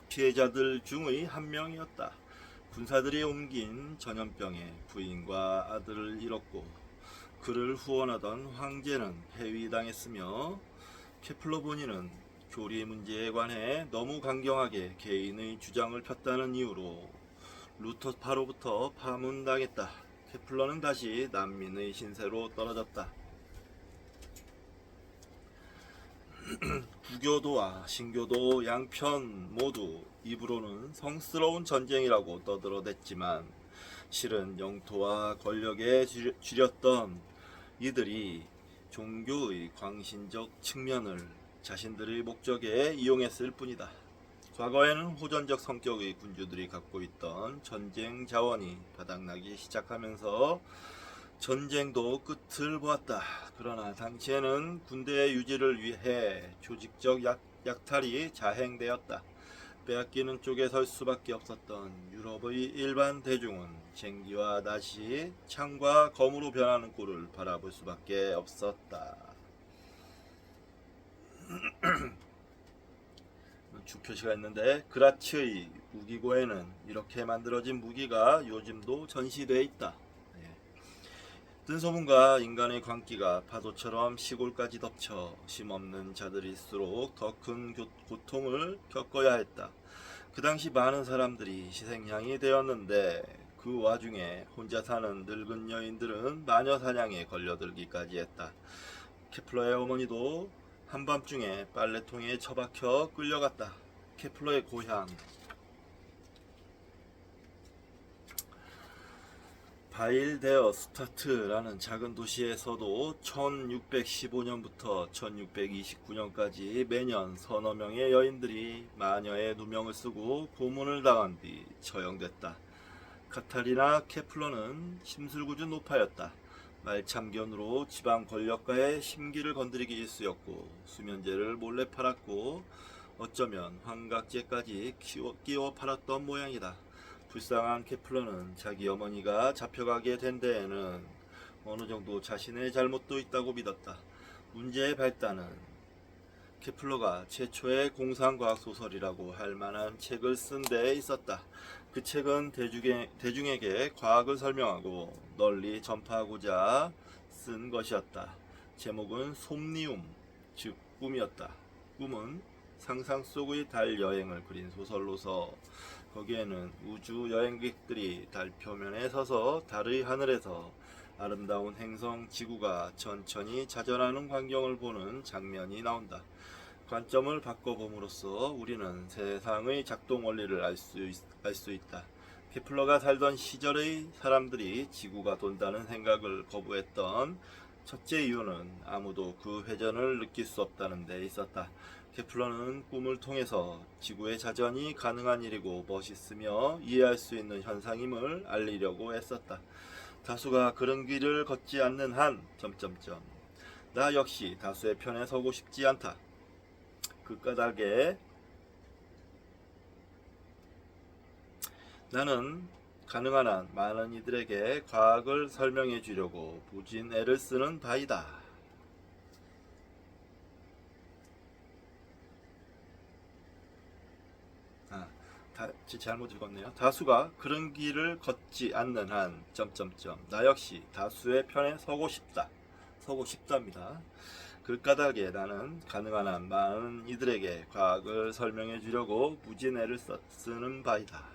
피해자들 중의 한 명이었다. 군사들이 옮긴 전염병에 부인과 아들을 잃었고 그를 후원하던 황제는 폐위당했으며 케플러 본인은 교리 문제에 관해 너무 강경하게 개인의 주장을 폈다는 이유로 루터파로부터 파문당했다. 케플러는 다시 난민의 신세로 떨어졌다. 구교도와 신교도 양편 모두 입으로는 성스러운 전쟁이라고 떠들어댔지만 실은 영토와 권력에 쥐렸던 이들이 종교의 광신적 측면을 자신들의 목적에 이용했을 뿐이다. 과거에는 호전적 성격의 군주들이 갖고 있던 전쟁 자원이 바닥나기 시작하면서 전쟁도 끝을 보았다. 그러나 당시에는 군대의 유지를 위해 조직적 약탈이 자행되었다. 빼앗기는 쪽에 설 수밖에 없었던 유럽의 일반 대중은 쟁기와 낫이 창과 검으로 변하는 꼴을 바라볼 수밖에 없었다. 주표시가 있는데 그라츠의 무기고에는 이렇게 만들어진 무기가 요즘도 전시되어 있다. 뜬소문과 인간의 광기가 파도처럼 시골까지 덮쳐 힘없는 자들일수록 더 큰 고통을 겪어야 했다. 그 당시 많은 사람들이 희생양이 되었는데 그 와중에 혼자 사는 늙은 여인들은 마녀 사냥에 걸려들기까지 했다. 케플러의 어머니도 한밤중에 빨래통에 처박혀 끌려갔다. 케플러의 고향 바일데어 스타트라는 작은 도시에서도 1615년부터 1629년까지 매년 서너 명의 여인들이 마녀의 누명을 쓰고 고문을 당한 뒤 처형됐다. 카타리나 케플러는 심술궂은 노파였다. 말참견으로 지방 권력가의 심기를 건드리기 일쑤였고 수면제를 몰래 팔았고 어쩌면 환각제까지 끼워 팔았던 모양이다. 불쌍한 케플러는 자기 어머니가 잡혀가게 된 데에는 어느 정도 자신의 잘못도 있다고 믿었다. 문제의 발단은 케플러가 최초의 공상과학 소설이라고 할 만한 책을 쓴 데에 있었다. 그 책은 대중에게 과학을 설명하고 널리 전파하고자 쓴 것이었다. 제목은 솜니움, 즉 꿈이었다. 꿈은 상상 속의 달 여행을 그린 소설로서 거기에는 우주 여행객들이 달 표면에 서서 달의 하늘에서 아름다운 행성 지구가 천천히 자전하는 광경을 보는 장면이 나온다. 관점을 바꿔봄으로써 우리는 세상의 작동 원리를 알 수 있다. 케플러가 살던 시절의 사람들이 지구가 돈다는 생각을 거부했던 첫째 이유는 아무도 그 회전을 느낄 수 없다는 데 있었다. 케플러는 꿈을 통해서 지구의 자전이 가능한 일이고 멋있으며 이해할 수 있는 현상임을 알리려고 했었다. 다수가 그런 길을 걷지 않는 한... 나 역시 다수의 편에 서고 싶지 않다. 그 까닭에 나는 가능한 한 많은 이들에게 과학을 설명해 주려고 무진 애를 쓰는 바이다. 잘못 읽었네요. 다수가 그런 길을 걷지 않는 한... 나 역시 다수의 편에 서고 싶답니다. 그 까닭에 나는 가능한 한 많은 이들에게 과학을 설명해 주려고 무진 애를 쓰는 바이다.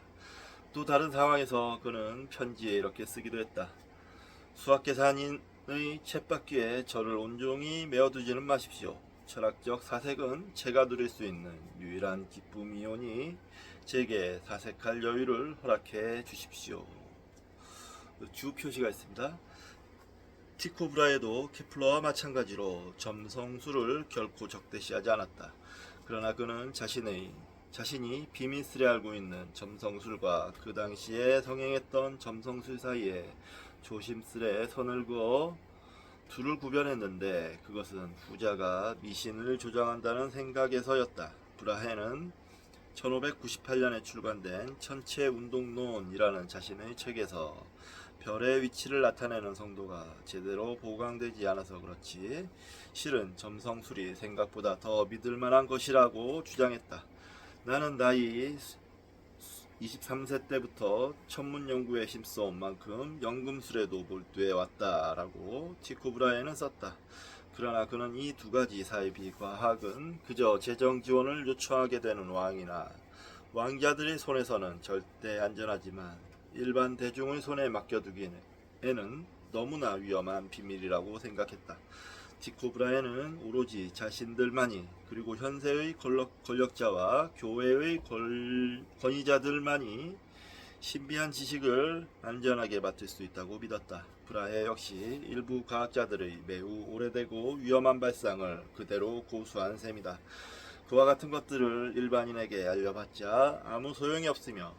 또 다른 상황에서 그는 편지에 이렇게 쓰기도 했다. 수학계산인의 쳇바퀴에 저를 온종일 메어두지는 마십시오. 철학적 사색은 제가 누릴 수 있는 유일한 기쁨이오니 제게 사색할 여유를 허락해 주십시오. 주 표시가 있습니다. 티코 브라헤도 케플러와 마찬가지로 점성술을 결코 적대시하지 않았다. 그러나 그는 자신이 비밀스레 알고 있는 점성술과 그 당시에 성행했던 점성술 사이에 조심스레 선을 그어 둘을 구별했는데 그것은 후자가 미신을 조장한다는 생각에서였다. 브라해는 1598년에 출간된 천체운동론이라는 자신의 책에서 별의 위치를 나타내는 성도가 제대로 보강되지 않아서 그렇지 실은 점성술이 생각보다 더 믿을만한 것이라고 주장했다. 나는 나이 23세 때부터 천문 연구에 힘써온 만큼 연금술에도 몰두해 왔다라고 티코 브라해는 썼다. 그러나 그는 이 두 가지 사이비 과학은 그저 재정 지원을 요청하게 되는 왕이나 왕자들의 손에서는 절대 안전하지만 일반 대중의 손에 맡겨두기에는 너무나 위험한 비밀이라고 생각했다. 티코 브라해는 오로지 자신들만이 그리고 현세의 권력자와 교회의 권위자들만이 신비한 지식을 안전하게 맡을 수 있다고 믿었다. 브라해 역시 일부 과학자들의 매우 오래되고 위험한 발상을 그대로 고수한 셈이다. 그와 같은 것들을 일반인에게 알려봤자 아무 소용이 없으며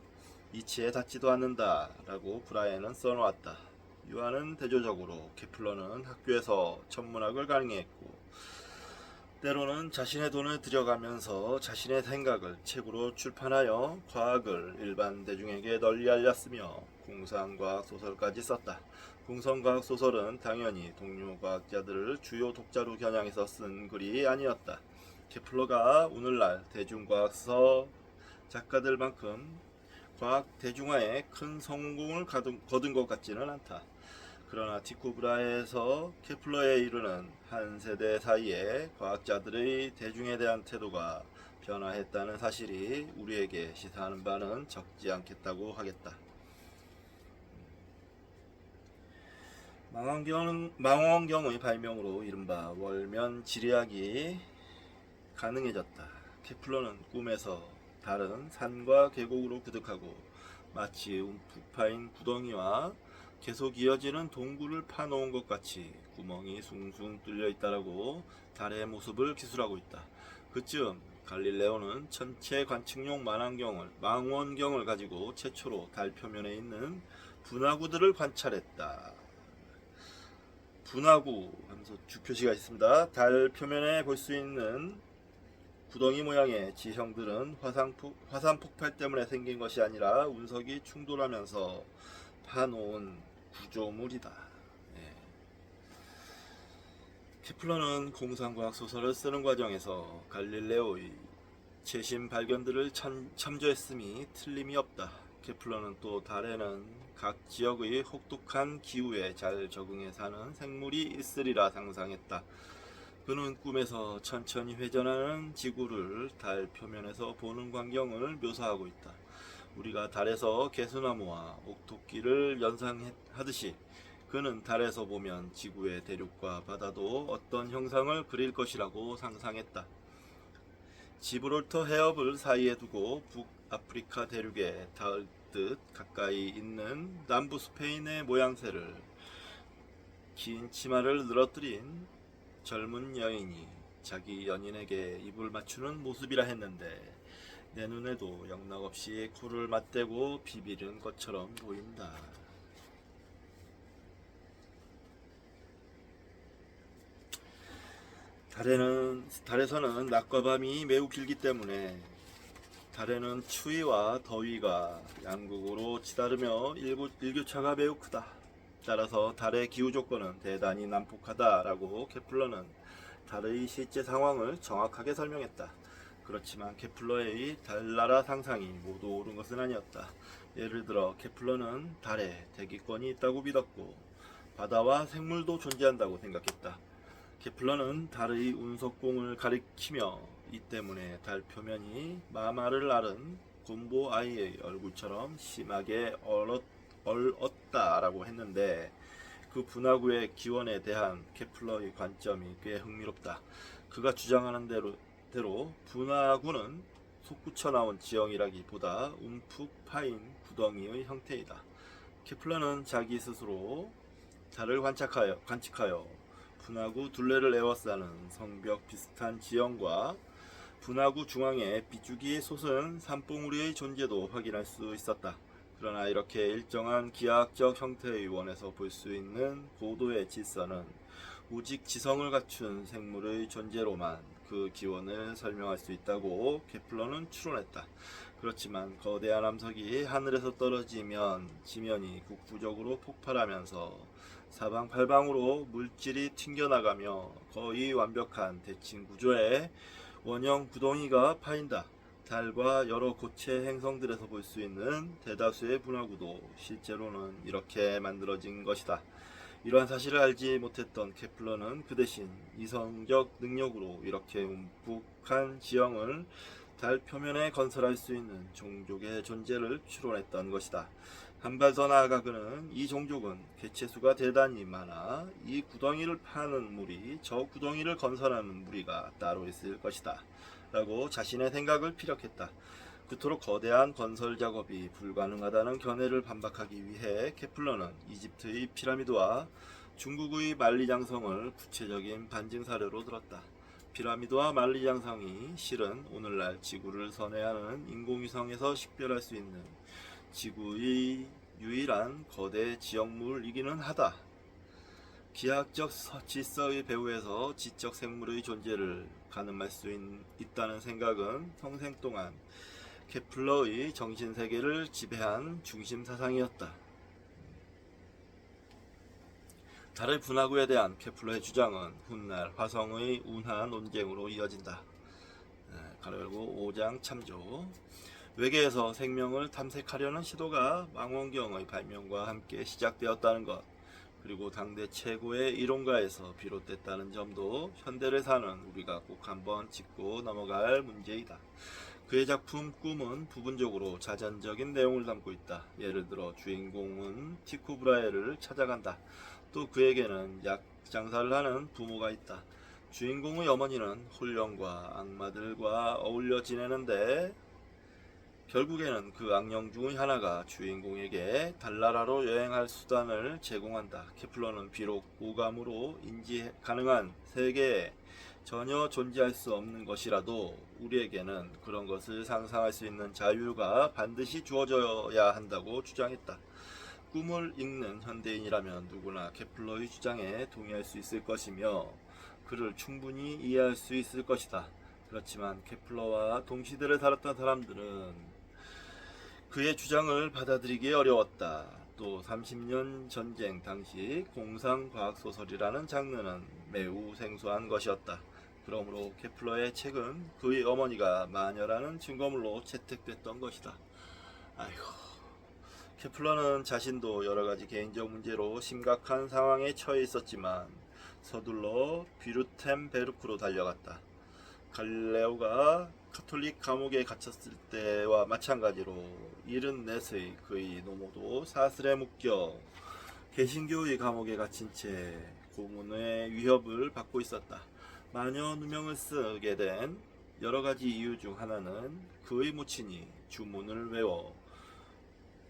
이치에 닿지도 않는다 라고 브라해는 써놓았다. 유한은 대조적으로 케플러는 학교에서 천문학을 강의했고 때로는 자신의 돈을 들여가면서 자신의 생각을 책으로 출판하여 과학을 일반 대중에게 널리 알렸으며 공상과학 소설까지 썼다. 공상과학 소설은 당연히 동료 과학자들을 주요 독자로 겨냥해서 쓴 글이 아니었다. 케플러가 오늘날 대중과학서 작가들만큼 과학 대중화에 큰 성공을 거둔 것 같지는 않다. 그러나 티코 브라해에서 케플러에 이르는 한 세대 사이에 과학자들의 대중에 대한 태도가 변화했다는 사실이 우리에게 시사하는 바는 적지 않겠다고 하겠다. 망원경의 발명으로 이른바 월면 지리학이 가능해졌다. 케플러는 꿈에서 달은 산과 계곡으로 그득하고 마치 움푹 파인 구덩이와 계속 이어지는 동굴을 파놓은 것 같이 구멍이 숭숭 뚫려 있다라고 달의 모습을 기술하고 있다. 그쯤 갈릴레오는 천체 관측용 망원경을 가지고 최초로 달 표면에 있는 분화구들을 관찰했다. 분화구 하면서 주표시가 있습니다. 달 표면에 볼 수 있는 구덩이 모양의 지형들은 화산 폭발 때문에 생긴 것이 아니라 운석이 충돌하면서 파놓은 구조물이다. 예. 케플러는 공상과학 소설을 쓰는 과정에서 갈릴레오의 최신 발견들을 참조했음이 틀림이 없다. 케플러는 또 달에는 각 지역의 혹독한 기후에 잘 적응해 사는 생물이 있으리라 상상했다. 그는 꿈에서 천천히 회전하는 지구를 달 표면에서 보는 광경을 묘사하고 있다. 우리가 달에서 개수나무와 옥토끼를 연상하듯이 그는 달에서 보면 지구의 대륙과 바다도 어떤 형상을 그릴 것이라고 상상했다. 지브롤터 해협을 사이에 두고 북아프리카 대륙에 닿을 듯 가까이 있는 남부 스페인의 모양새를 긴 치마를 늘어뜨린 젊은 여인이 자기 연인에게 입을 맞추는 모습이라 했는데 내 눈에도 영락없이 코를 맞대고 비비는 것처럼 보인다. 달에서는 낮과 밤이 매우 길기 때문에 달에는 추위와 더위가 양극으로 치다르며 일교차가 매우 크다. 따라서 달의 기후 조건은 대단히 난폭하다라고 케플러는 달의 실제 상황을 정확하게 설명했다. 그렇지만 케플러의 달나라 상상이 모두 옳은 것은 아니었다. 예를 들어 케플러는 달에 대기권이 있다고 믿었고 바다와 생물도 존재한다고 생각했다. 케플러는 달의 운석공을 가리키며 이 때문에 달 표면이 마마를 앓은 곰보 아이의 얼굴처럼 심하게 얼었다라고 했는데 그 분화구의 기원에 대한 케플러의 관점이 꽤 흥미롭다. 그가 주장하는 대로 분화구는 솟구쳐 나온 지형이라기보다 움푹 파인 구덩이의 형태이다. 케플러는 자기 스스로 달을 관측하여 분화구 둘레를 에워싸는 성벽 비슷한 지형과 분화구 중앙에 비죽이 솟은 산봉우리의 존재도 확인할 수 있었다. 그러나 이렇게 일정한 기하학적 형태의 원에서 볼 수 있는 고도의 질서는 오직 지성을 갖춘 생물의 존재로만 그 기원을 설명할 수 있다고 케플러는 추론했다. 그렇지만 거대한 암석이 하늘에서 떨어지면 지면이 국부적으로 폭발하면서 사방팔방으로 물질이 튕겨나가며 거의 완벽한 대칭 구조의 원형 구덩이가 파인다. 달과 여러 고체 행성들에서 볼 수 있는 대다수의 분화구도 실제로는 이렇게 만들어진 것이다. 이러한 사실을 알지 못했던 케플러는 그 대신 이성적 능력으로 이렇게 움푹한 지형을 달 표면에 건설할 수 있는 종족의 존재를 추론했던 것이다. 한 발 더 나아가 그는 이 종족은 개체수가 대단히 많아 이 구덩이를 파는 무리, 저 구덩이를 건설하는 무리가 따로 있을 것이다 라고 자신의 생각을 피력했다. 그토록 거대한 건설 작업이 불가능하다는 견해를 반박하기 위해 케플러는 이집트의 피라미드와 중국의 만리장성을 구체적인 반증 사례로 들었다. 피라미드와 만리장성이 실은 오늘날 지구를 선회하는 인공위성에서 식별할 수 있는 지구의 유일한 거대 지형물이기는 하다. 기하학적 질서의 배후에서 지적 생물의 존재를 가늠할 수 있다는 생각은 평생 동안 케플러의 정신세계를 지배한 중심 사상이었다. 달의 분화구에 대한 케플러의 주장은 훗날 화성의 운하 논쟁으로 이어진다. 가로 열고 5장 참조. 외계에서 생명을 탐색하려는 시도가 망원경의 발명과 함께 시작되었다는 것, 그리고 당대 최고의 이론가에서 비롯됐다는 점도 현대를 사는 우리가 꼭 한번 짚고 넘어갈 문제이다. 그의 작품 꿈은 부분적으로 자전적인 내용을 담고 있다. 예를 들어 주인공은 티쿠 브라헬을 찾아간다. 또 그에게는 약 장사를 하는 부모가 있다. 주인공의 어머니는 홀령과 악마들과 어울려 지내는데 결국에는 그 악령 중의 하나가 주인공에게 달나라로 여행할 수단을 제공한다. 케플러는 비록 오감으로 인지 가능한 세계에 전혀 존재할 수 없는 것이라도 우리에게는 그런 것을 상상할 수 있는 자유가 반드시 주어져야 한다고 주장했다. 꿈을 읽는 현대인이라면 누구나 케플러의 주장에 동의할 수 있을 것이며 그를 충분히 이해할 수 있을 것이다. 그렇지만 케플러와 동시대를 살았던 사람들은 그의 주장을 받아들이기 어려웠다. 또 30년 전쟁 당시 공상과학소설이라는 장르는 매우 생소한 것이었다. 그러므로 케플러의 책은 그의 어머니가 마녀라는 증거물로 채택됐던 것이다. 아이고, 케플러는 자신도 여러가지 개인적 문제로 심각한 상황에 처해 있었지만 서둘러 뷰르템베르크로 달려갔다. 갈릴레오가 가톨릭 감옥에 갇혔을 때와 마찬가지로 74의 그의 노모도 사슬에 묶여 개신교의 감옥에 갇힌 채 고문의 위협을 받고 있었다. 마녀 누명을 쓰게 된 여러가지 이유 중 하나는 그의 모친이 주문을 외워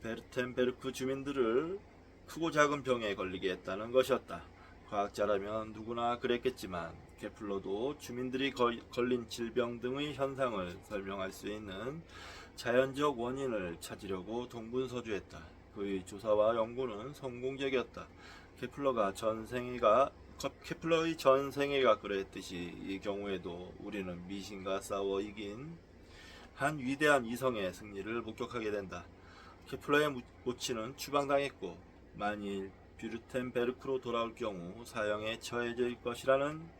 베르텐베르크 주민들을 크고 작은 병에 걸리게 했다는 것이었다. 과학자라면 누구나 그랬겠지만 케플러도 주민들이 걸린 질병 등의 현상을 설명할 수 있는 자연적 원인을 찾으려고 동분서주했다. 그의 조사와 연구는 성공적이었다. 케플러의 전생애가 그랬듯이 이 경우에도 우리는 미신과 싸워 이긴 한 위대한 이성의 승리를 목격하게 된다. 케플러의 모친은 추방당했고 만일 뷰르텐베르크로 돌아올 경우 사형에 처해질 것이라는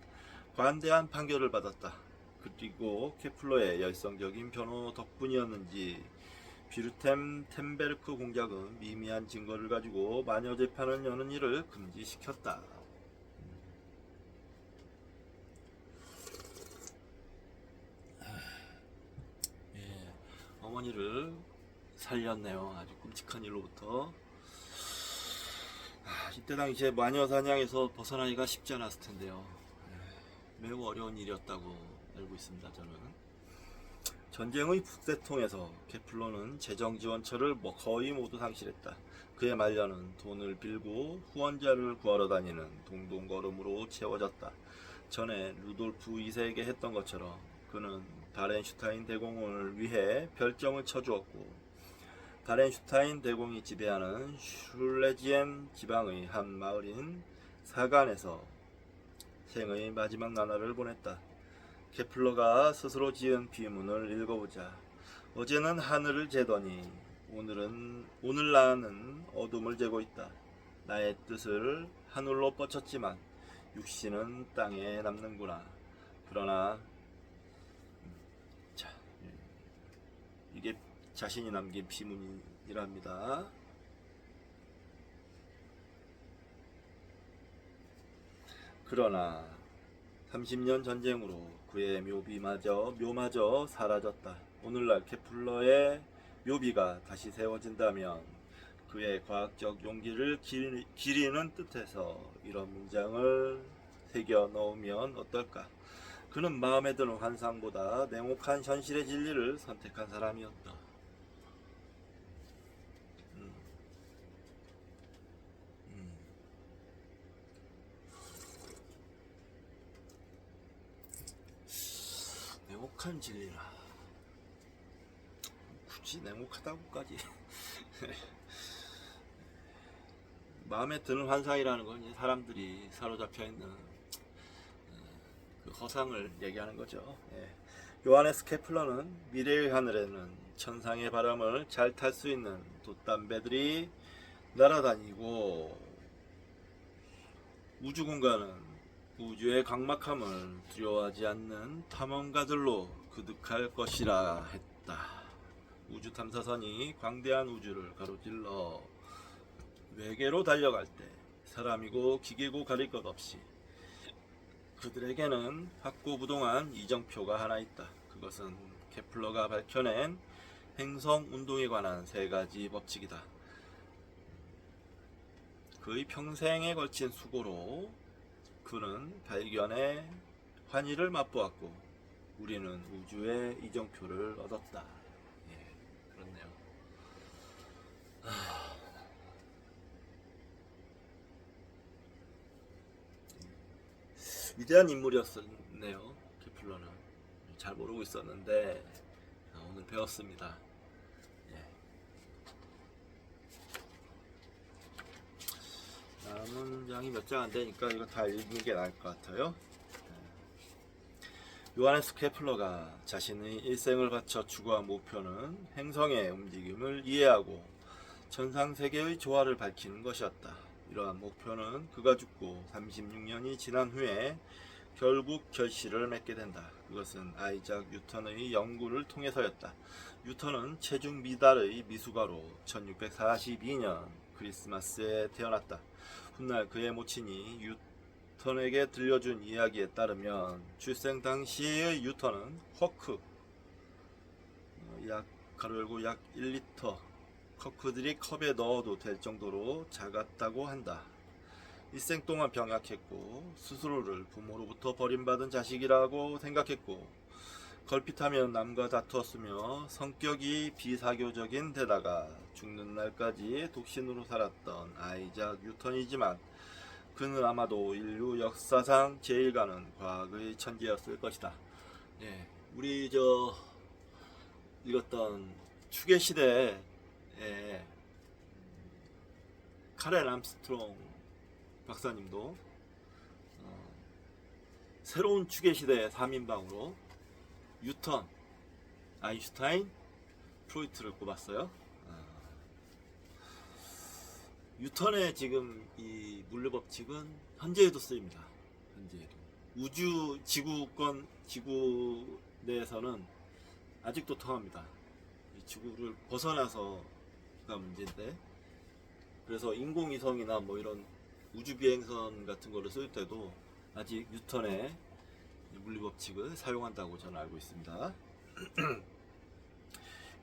관대한 판결을 받았다. 그리고 케플러의 열성적인 변호 덕분이었는지 뷰르텐베르크 공작은 미미한 증거를 가지고 마녀 재판을 여는 일을 금지시켰다. 어머니를 살렸네요. 아주 끔찍한 일로부터. 이때 당시에 마녀 사냥에서 벗어나기가 쉽지 않았을 텐데요. 매우 어려운 일이었다고 알고 있습니다. 저는 전쟁의 북대통에서 케플러는 재정 지원처를 거의 모두 상실했다. 그의 말년은 돈을 빌고 후원자를 구하러 다니는 동동걸음으로 채워졌다. 전에 루돌프 2세에게 했던 것처럼 그는 바렌슈타인 대공을 위해 별정을 쳐주었고 바렌슈타인 대공이 지배하는 슐레지엔 지방의 한 마을인 사간에서 생의 마지막 나날을 보냈다. 케플러가 스스로 지은 비문을 읽어보자. 어제는 하늘을 재더니 오늘 나는 어둠을 재고 있다. 나의 뜻을 하늘로 뻗쳤지만 육신은 땅에 남는구나. 그러나 자, 이게 자신이 남긴 비문이랍니다. 그러나 30년 전쟁으로 그의 묘마저 사라졌다. 오늘날 케플러의 묘비가 다시 세워진다면 그의 과학적 용기를 기리는 뜻에서 이런 문장을 새겨 넣으면 어떨까? 그는 마음에 드는 환상보다 냉혹한 현실의 진리를 선택한 사람이었다. 냉혹한 진리라. 굳이 냉혹하다고까지. 마음에 드는 환상이라는 건 이제 사람들이 사로잡혀 있는 그 허상을 얘기하는 거죠. 예. 요하네스 케플러는 미래의 하늘에는 천상의 바람을 잘 탈 수 있는 돛담배들이 날아다니고 우주 공간은 우주의 강막함을 두려워하지 않는 탐험가들로 그득할 것이라 했다. 우주 탐사선이 광대한 우주를 가로질러 외계로 달려갈 때 사람이고 기계고 가릴 것 없이 그들에게는 확고부동한 이정표가 하나 있다. 그것은 케플러가 밝혀낸 행성 운동에 관한 3가지 법칙이다. 그의 평생에 걸친 수고로 그는 발견의 환희를 맛보았고 우리는 우주의 이정표를 얻었다. 예, 그렇네요. 위대한 인물이었네요. 케플러는 잘 모르고 있었는데 오늘 배웠습니다. 예. 남은 장이 몇 장 안 되니까 이거 다 읽는 게 나을 것 같아요. 요하네스 케플러가 자신의 일생을 바쳐 추구한 목표는 행성의 움직임을 이해하고 천상세계의 조화를 밝히는 것이었다. 이러한 목표는 그가 죽고 36년이 지난 후에 결국 결실을 맺게 된다. 그것은 아이작 뉴턴의 연구를 통해서였다. 뉴턴은 체중 미달의 미숙아로 1642년 크리스마스에 태어났다. 훗날 그의 모친이 뉴턴에게 들려준 이야기에 따르면 출생 당시의 뉴턴은 허크 가로 열고 약 1리터 커크들이 컵에 넣어도 될 정도로 작았다고 한다. 일생 동안 병약했고 스스로를 부모로부터 버림받은 자식이라고 생각했고 걸핏하면 남과 다투었으며 성격이 비사교적인 데다가 죽는 날까지 독신으로 살았던 아이작 뉴턴이지만 그는 아마도 인류 역사상 제일 가는 과학의 천재였을 것이다. 예, 우리 읽었던 추계 시대에 카렐 암스트롱 박사님도 새로운 추계 시대의 3인방으로 뉴턴, 아인슈타인, 프로이트를 꼽았어요. 뉴턴의 지금 이 물리 법칙은 현재에도 쓰입니다. 현재에도 지구 내에서는 아직도 통합니다. 지구를 벗어나서가 문제인데, 그래서 인공위성이나 뭐 이런 우주 비행선 같은 거를 쓸 때도 아직 뉴턴의 물리 법칙을 사용한다고 저는 알고 있습니다.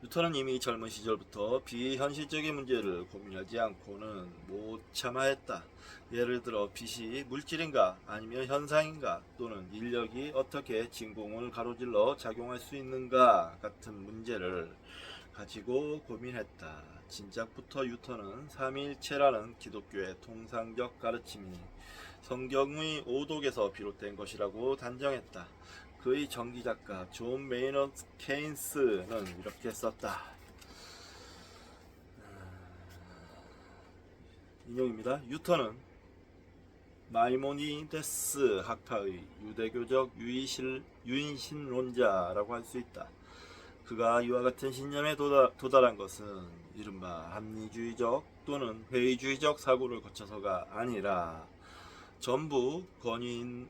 뉴턴은 이미 젊은 시절부터 비현실적인 문제를 고민하지 않고는 못 참아했다. 예를 들어 빛이 물질인가 아니면 현상인가 또는 인력이 어떻게 진공을 가로질러 작용할 수 있는가 같은 문제를 가지고 고민했다. 진작부터 뉴턴은 삼위일체라는 기독교의 통상적 가르침이 성경의 오독에서 비롯된 것이라고 단정했다. 그의 전기작가 존 메이너드 케인스는 이렇게 썼다. 인용입니다. 뉴턴은 마이모니데스 학파의 유대교적 유인신론자라고 할 수 있다. 그가 이와 같은 신념에 도달한 것은 이른바 합리주의적 또는 회의주의적 사고를 거쳐서가 아니라 전부 권위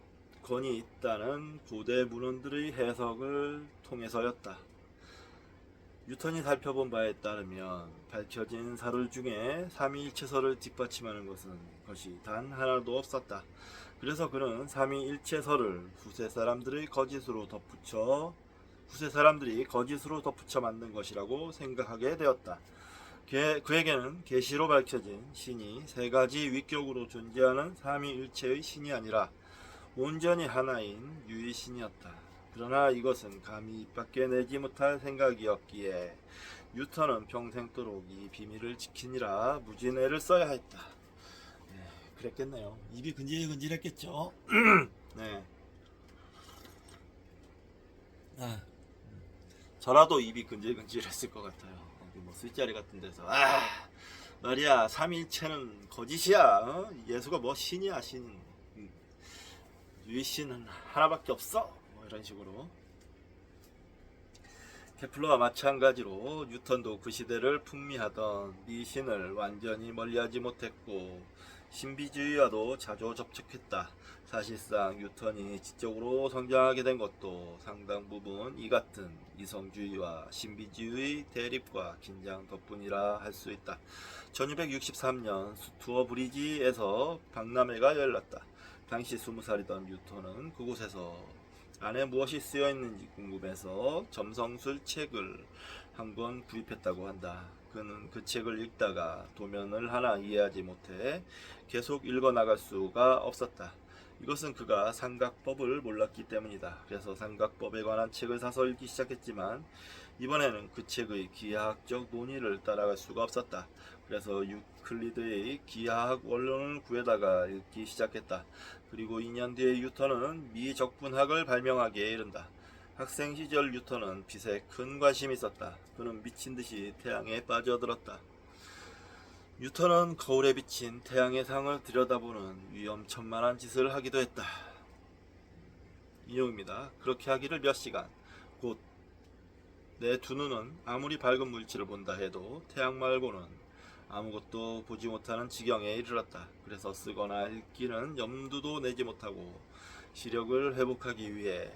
있다는 고대 문헌들의 해석을 통해서였다. 뉴턴이 살펴본 바에 따르면 밝혀진 사설 중에 삼위일체설을 뒷받침하는 것이 단 하나도 없었다. 그래서 그는 삼위일체설을 후세 사람들이 거짓으로 덧붙여 만든 것이라고 생각하게 되었다. 그에게는 계시로 밝혀진 신이 세 가지 위격으로 존재하는 삼위일체의 신이 아니라 온전히 하나인 유일신이었다. 그러나 이것은 감히 입 밖에 내지 못할 생각이었기에 뉴턴은 평생도록 이 비밀을 지키느라 무진 애를 써야 했다. 네, 그랬겠네요. 입이 근질근질했겠죠. 네. 저라도 입이 근질근질했을 것 같아요. 뭐 술자리 같은 데서 말이야, 삼일체는 거짓이야. 예수가 뭐 신이야, 신. 유일신은 하나밖에 없어. 이런 식으로. 케플러와 마찬가지로 뉴턴도 그 시대를 풍미하던 미신을 완전히 멀리하지 못했고 신비주의와도 자주 접촉했다. 사실상 뉴턴이 지적으로 성장하게 된 것도 상당 부분 이 같은 이성주의와 신비주의 대립과 긴장 덕분이라 할 수 있다. 1663년 스투어 브리지에서 박람회가 열렸다. 당시 20살이던 뉴턴은 그곳에서 안에 무엇이 쓰여 있는지 궁금해서 점성술 책을 한 권 구입했다고 한다. 그는 그 책을 읽다가 도면을 하나 이해하지 못해 계속 읽어 나갈 수가 없었다. 이것은 그가 삼각법을 몰랐기 때문이다. 그래서 삼각법에 관한 책을 사서 읽기 시작했지만 이번에는 그 책의 기하학적 논의를 따라갈 수가 없었다. 그래서 유클리드의 기하학 원론을 구해다가 읽기 시작했다. 그리고 2년 뒤에 뉴턴은 미적분학을 발명하기에 이른다. 학생 시절 뉴턴은 빛에 큰 관심이 있었다. 그는 미친듯이 태양에 빠져들었다. 뉴턴은 거울에 비친 태양의 상을 들여다보는 위험천만한 짓을 하기도 했다. 인용입니다. 그렇게 하기를 몇 시간. 곧 내 두 눈은 아무리 밝은 물질을 본다 해도 태양 말고는 아무것도 보지 못하는 지경에 이르렀다. 그래서 쓰거나 읽기는 염두도 내지 못하고 시력을 회복하기 위해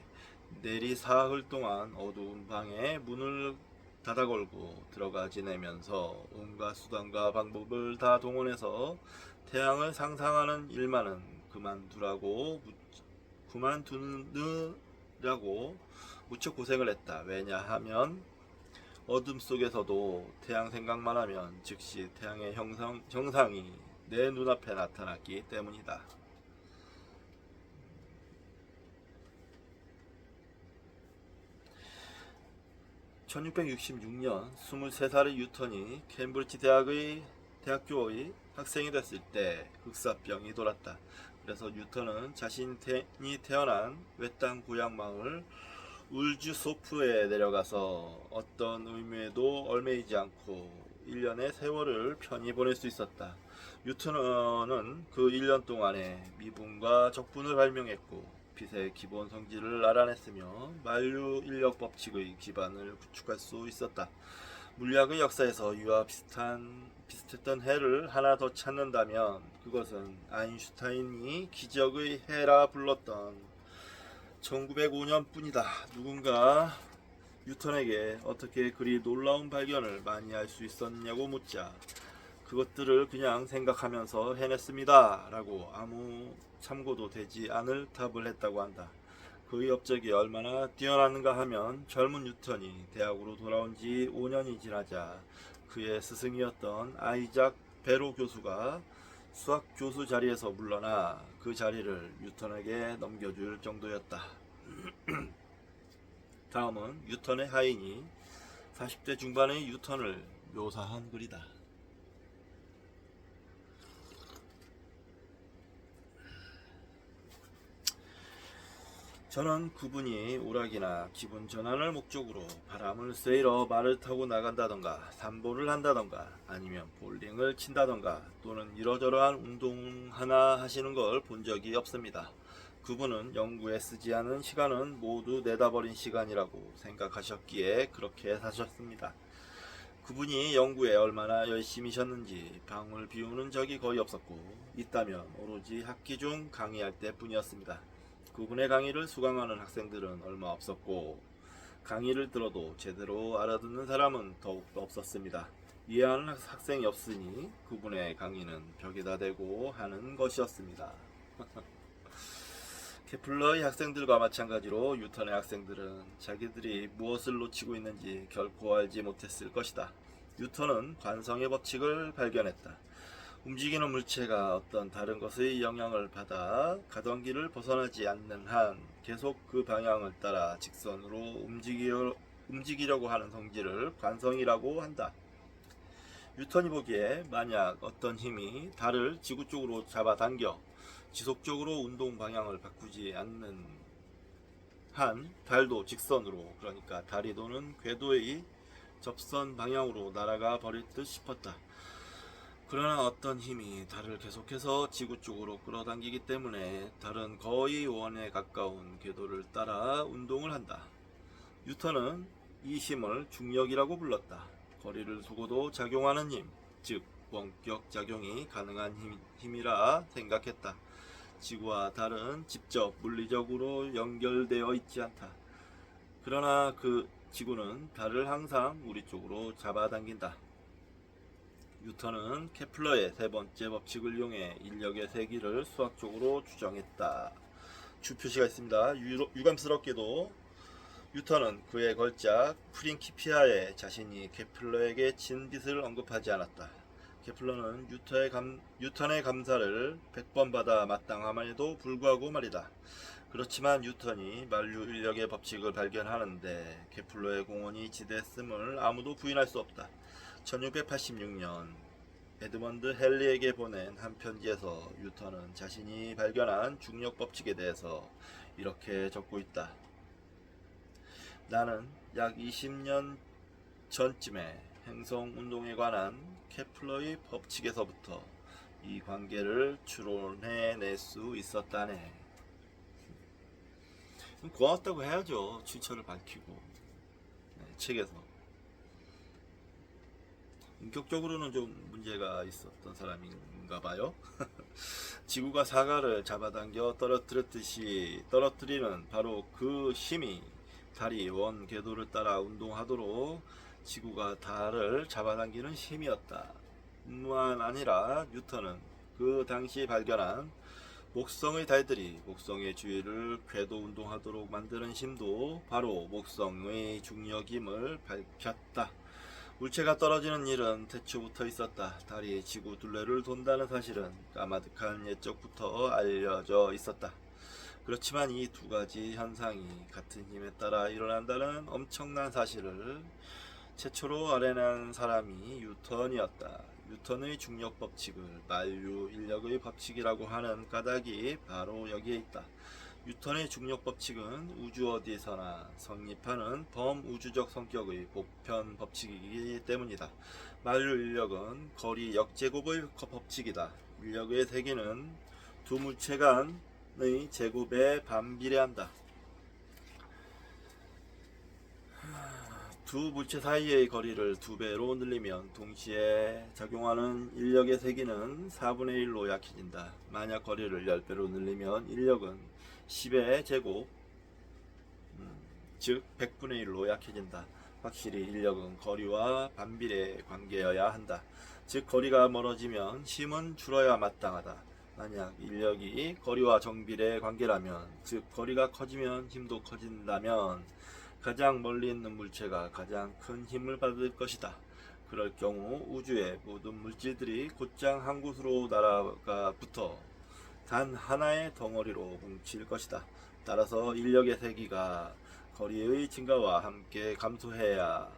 내리사흘 동안 어두운 방에 문을 닫아 걸고 들어가 지내면서 온갖 수단과 방법을 다 동원해서 태양을 상상하는 일만은 그만두느라고 무척 고생을 했다. 왜냐하면 어둠 속에서도 태양 생각만 하면 즉시 태양의 형상이 내 눈앞에 나타났기 때문이다. (1666년) 23살의 뉴턴이 캠브리지 대학교의 학생이 됐을 때 흑사병이 돌았다. 그래서 뉴턴은 자신이 태어난 외딴 고향 마을 울주소프에 내려가서 어떤 의무에도 얽매이지 않고 1년의 세월을 편히 보낼 수 있었다. 뉴턴은 그 1년 동안에 미분과 적분을 발명했고 빛의 기본 성질을 알아냈으며 만류 인력 법칙의 기반을 구축할 수 있었다. 물리학의 역사에서 이와 비슷했던 해를 하나 더 찾는다면 그것은 아인슈타인이 기적의 해라 불렀던 1905년 뿐이다. 누군가 뉴턴에게 어떻게 그리 놀라운 발견을 많이 할 수 있었냐고 묻자 그것들을 그냥 생각하면서 해냈습니다 라고 아무 참고도 되지 않을 답을 했다고 한다. 그의 업적이 얼마나 뛰어났는가 하면 젊은 뉴턴이 대학으로 돌아온 지 5년이 지나자 그의 스승이었던 아이작 베로 교수가 수학 교수 자리에서 물러나 그 자리를 뉴턴에게 넘겨줄 정도였다. 다음은 뉴턴의 하인이 40대 중반의 뉴턴을 묘사한 글이다. 저는 그분이 오락이나 기분 전환을 목적으로 바람을 쐬러 말을 타고 나간다던가 산보를 한다던가 아니면 볼링을 친다던가 또는 이러저러한 운동 하나 하시는 걸 본 적이 없습니다. 그분은 연구에 쓰지 않은 시간은 모두 내다버린 시간이라고 생각하셨기에 그렇게 사셨습니다. 그분이 연구에 얼마나 열심히셨는지 방을 비우는 적이 거의 없었고 있다면 오로지 학기 중 강의할 때뿐이었습니다. 그분의 강의를 수강하는 학생들은 얼마 없었고 강의를 들어도 제대로 알아듣는 사람은 더욱더 없었습니다. 이해하는 학생이 없으니 그분의 강의는 벽에다 대고 하는 것이었습니다. 케플러의 학생들과 마찬가지로 뉴턴의 학생들은 자기들이 무엇을 놓치고 있는지 결코 알지 못했을 것이다. 뉴턴은 관성의 법칙을 발견했다. 움직이는 물체가 어떤 다른 것의 영향을 받아 가던 길을 벗어나지 않는 한 계속 그 방향을 따라 직선으로 움직이려고 하는 성질을 관성이라고 한다. 뉴턴이 보기에 만약 어떤 힘이 달을 지구 쪽으로 잡아당겨 지속적으로 운동 방향을 바꾸지 않는 한 달도 직선으로, 그러니까 달이 도는 궤도의 접선 방향으로 날아가 버릴 듯 싶었다. 그러나 어떤 힘이 달을 계속해서 지구 쪽으로 끌어당기기 때문에 달은 거의 원에 가까운 궤도를 따라 운동을 한다. 뉴턴은 이 힘을 중력이라고 불렀다. 거리를 두고도 작용하는 힘, 즉 원격 작용이 가능한 힘이라 생각했다. 지구와 달은 직접 물리적으로 연결되어 있지 않다. 그러나 그 지구는 달을 항상 우리 쪽으로 잡아당긴다. 뉴턴은 케플러의 세 번째 법칙을 이용해 인력의 세기를 수학적으로 추정했다. 주표시가 있습니다. 유감스럽게도 뉴턴은 그의 걸작 프린키피아에 자신이 케플러에게 진 빚을 언급하지 않았다. 케플러는 뉴턴의 감사를 100번 받아 마땅함에도 불구하고 말이다. 그렇지만 뉴턴이 만류 인력의 법칙을 발견하는데 케플러의 공헌이 지대했음을 아무도 부인할 수 없다. 1686년 에드먼드 헨리에게 보낸 한 편지에서 뉴턴은 자신이 발견한 중력 법칙에 대해서 이렇게 적고 있다. 나는 약 20년 전쯤에 행성 운동에 관한 케플러의 법칙에서부터 이 관계를 추론해낼 수 있었다네. 고맙다고 해야죠. 출처를 밝히고. 책에서. 인격적으로는 좀 문제가 있었던 사람인가 봐요. 지구가 사과를 잡아당겨 떨어뜨렸듯이 떨어뜨리는 바로 그 힘이 달이 원 궤도를 따라 운동하도록 지구가 달을 잡아당기는 힘이었다. 뿐만 아니라 뉴턴은 그 당시 발견한 목성의 달들이 목성의 주위를 궤도 운동하도록 만드는 힘도 바로 목성의 중력임을 밝혔다. 물체가 떨어지는 일은 태초부터 있었다. 달이 지구 둘레를 돈다는 사실은 까마득한 옛적부터 알려져 있었다. 그렇지만 이 두 가지 현상이 같은 힘에 따라 일어난다는 엄청난 사실을 최초로 알아낸 사람이 뉴턴이었다. 뉴턴의 중력 법칙을 만류 인력의 법칙이라고 하는 까닭이 바로 여기에 있다. 뉴턴의 중력 법칙은 우주 어디서나 성립하는 범우주적 성격의 보편 법칙이기 때문이다. 만류 인력은 거리 역제곱의 법칙이다. 인력의 세기는 두 물체 간의 제곱에 반비례한다. 두 물체 사이의 거리를 2배로 늘리면 동시에 작용하는 인력의 세기는 4분의 1로 약해진다. 만약 거리를 10배로 늘리면 인력은 10의 제곱, 즉 100분의 1로 약해진다. 확실히 인력은 거리와 반비례 관계여야 한다. 즉 거리가 멀어지면 힘은 줄어야 마땅하다. 만약 인력이 거리와 정비례 관계라면, 즉 거리가 커지면 힘도 커진다면 가장 멀리 있는 물체가 가장 큰 힘을 받을 것이다. 그럴 경우 우주의 모든 물질들이 곧장 한 곳으로 날아가 붙어 단 하나의 덩어리로 뭉칠 것이다. 따라서 인력의 세기가 거리의 증가와 함께 감소해야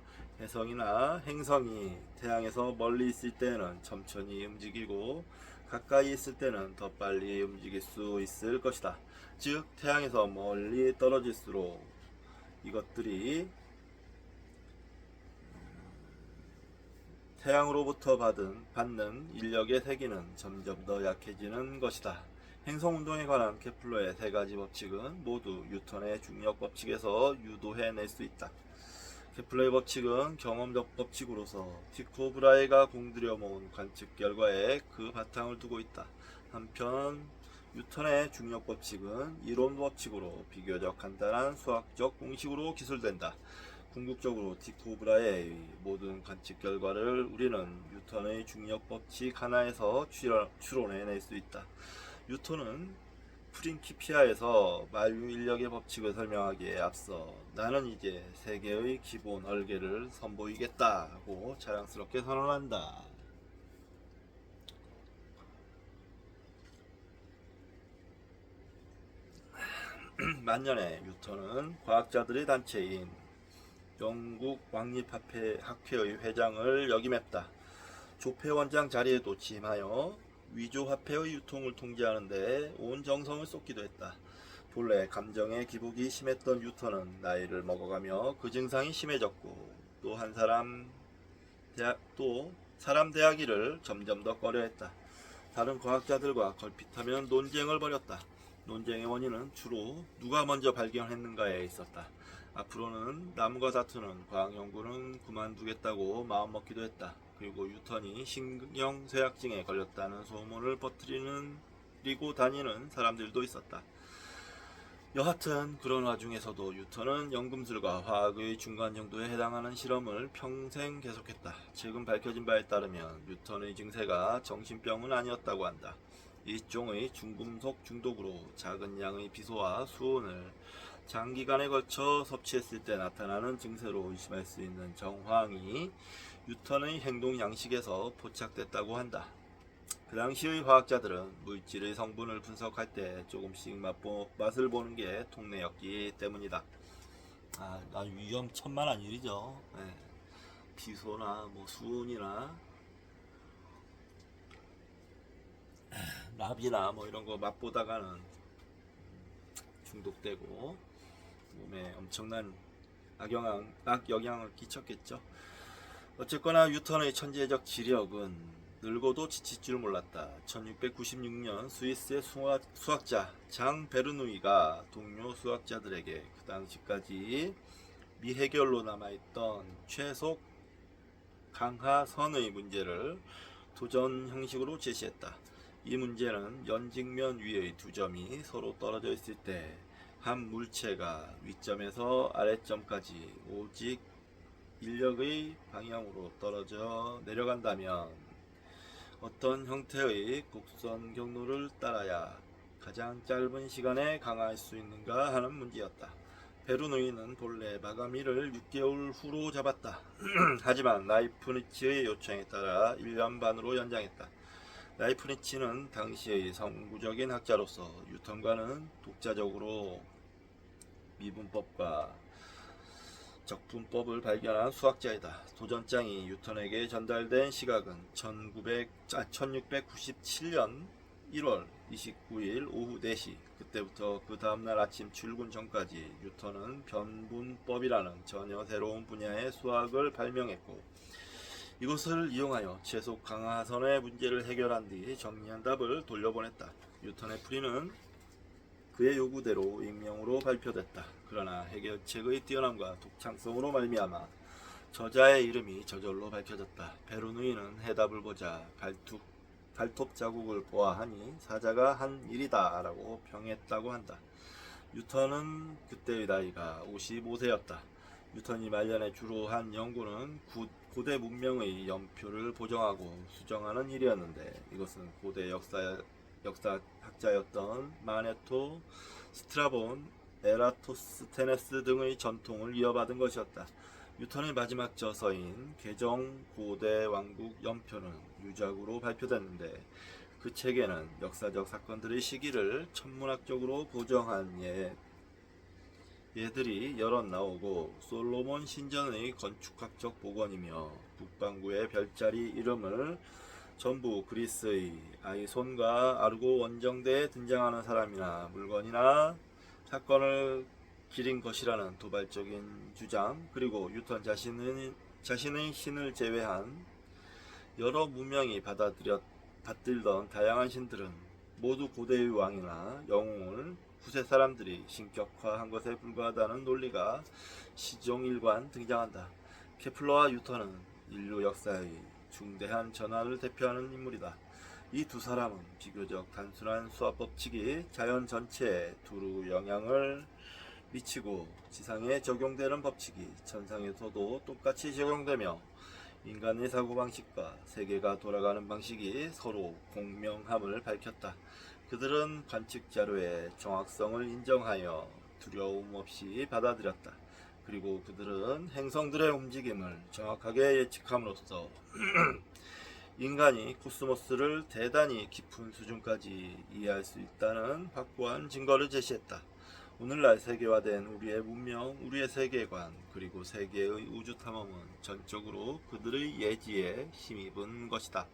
혜성이나 행성이 태양에서 멀리 있을 때는 천천히 움직이고 가까이 있을 때는 더 빨리 움직일 수 있을 것이다. 즉 태양에서 멀리 떨어질수록 이것들이 태양으로부터 받는 인력의 세기는 점점 더 약해지는 것이다. 행성운동에 관한 케플러의 세 가지 법칙은 모두 뉴턴의 중력 법칙에서 유도해낼 수 있다. 케플러의 법칙은 경험적 법칙으로서 티코 브라헤가 공들여 모은 관측 결과에 그 바탕을 두고 있다. 한편 뉴턴의 중력 법칙은 이론 법칙으로 비교적 간단한 수학적 공식으로 기술된다. 궁극적으로 티코 브라헤의 모든 관측 결과를 우리는 뉴턴의 중력 법칙 하나에서 추론해낼 수 있다. 뉴턴은 프린키피아에서 만유 인력의 법칙을 설명하기에 앞서 나는 이제 세계의 기본 얼개를 선보이겠다고 자랑스럽게 선언한다. 만년에 뉴턴은 과학자들의 단체인 영국 왕립학회의 회장을 역임했다. 조폐원장 자리에도 취임하여 위조화폐의 유통을 통제하는 데 온 정성을 쏟기도 했다. 본래 감정의 기복이 심했던 뉴턴은 나이를 먹어가며 그 증상이 심해졌고 또 사람 대하기를 점점 더 꺼려했다. 다른 과학자들과 걸핏하면 논쟁을 벌였다. 논쟁의 원인은 주로 누가 먼저 발견했는가에 있었다. 앞으로는 남과 다투는 과학 연구는 그만두겠다고 마음먹기도 했다. 그리고 뉴턴이 신경쇠약증에 걸렸다는 소문을 퍼뜨리고 다니는 사람들도 있었다. 여하튼 그런 와중에서도 뉴턴은 연금술과 화학의 중간 정도에 해당하는 실험을 평생 계속했다. 최근 밝혀진 바에 따르면 뉴턴의 증세가 정신병은 아니었다고 한다. 일종의 중금속 중독으로 작은 양의 비소와 수온을 장기간에 걸쳐 섭취했을 때 나타나는 증세로 의심할 수 있는 정황이 뉴턴의 행동 양식에서 포착됐다고 한다. 그 당시의 과학자들은 물질의 성분을 분석할 때 조금씩 맛을 보는 게 통례였기 때문이다. 아주 위험천만한 일이죠. 네. 비소나 수은이나 납이나 이런 거 맛보다가는 중독되고 몸에 엄청난 악영향을 끼쳤겠죠. 어쨌거나 뉴턴의 천재적 지력은 늙어도 지칠 줄 몰랐다. 1696년 스위스의 수학자 장 베르누이가 동료 수학자들에게 그 당시까지 미해결로 남아있던 최속 강하선의 문제를 도전 형식으로 제시했다. 이 문제는 연직면 위의 두 점이 서로 떨어져 있을 때 한 물체가 윗점에서 아랫점까지 오직 인력의 방향으로 떨어져 내려간다면 어떤 형태의 곡선 경로를 따라야 가장 짧은 시간에 강화할 수 있는가 하는 문제였다. 베르누이는 본래 마감일을 6개월 후로 잡았다. 하지만 라이프니츠의 요청에 따라 1년 반으로 연장했다. 라이프니츠는 당시의 선구적인 학자로서 뉴턴과는 독자적으로 미분법과 적분법을 발견한 수학자이다. 도전장이 뉴턴에게 전달된 시각은 1697년 1월 29일 오후 4시. 그때부터 그 다음날 아침 출근 전까지 뉴턴은 변분법이라는 전혀 새로운 분야의 수학을 발명했고 이것을 이용하여 최속 강하선의 문제를 해결한 뒤 정리한 답을 돌려보냈다. 뉴턴의 풀이는 그의 요구대로 익명으로 발표됐다. 그러나 해결책의 뛰어남과 독창성으로 말미암아 저자의 이름이 저절로 밝혀졌다. 베르누이는 해답을 보자 발톱 자국을 보아하니 사자가 한 일이다 라고 평했다고 한다. 뉴턴은 그때의 나이가 55세였다. 뉴턴이 말년에 주로 한 연구는 고대 문명의 연표를 보정하고 수정하는 일이었는데 이것은 고대 역사학자였던 마네토, 스트라본, 에라토스테네스 등의 전통을 이어받은 것이었다. 뉴턴의 마지막 저서인 개정 고대 왕국 연표는 유작으로 발표됐는데 그 책에는 역사적 사건들의 시기를 천문학적으로 보정한 예들이 여럿 나오고 솔로몬 신전의 건축학적 복원이며 북반구의 별자리 이름을 전부 그리스의 아이손과 아르고 원정대에 등장하는 사람이나 물건이나 사건을 기린 것이라는 도발적인 주장, 그리고 뉴턴 자신의 신을 제외한 여러 문명이 받들던 다양한 신들은 모두 고대의 왕이나 영웅을 후세 사람들이 신격화한 것에 불과하다는 논리가 시종일관 등장한다. 케플러와 뉴턴은 인류 역사의 중대한 전환을 대표하는 인물이다. 이 두 사람은 비교적 단순한 수학 법칙이 자연 전체에 두루 영향을 미치고 지상에 적용되는 법칙이 천상에서도 똑같이 적용되며 인간의 사고방식과 세계가 돌아가는 방식이 서로 공명함을 밝혔다. 그들은 관측 자료의 정확성을 인정하여 두려움 없이 받아들였다. 그리고 그들은 행성들의 움직임을 정확하게 예측함으로써 인간이 코스모스를 대단히 깊은 수준까지 이해할 수 있다는 확고한 증거를 제시했다. 오늘날 세계화된 우리의 문명, 우리의 세계관, 그리고 세계의 우주 탐험은 전적으로 그들의 예지에 힘입은 것이다.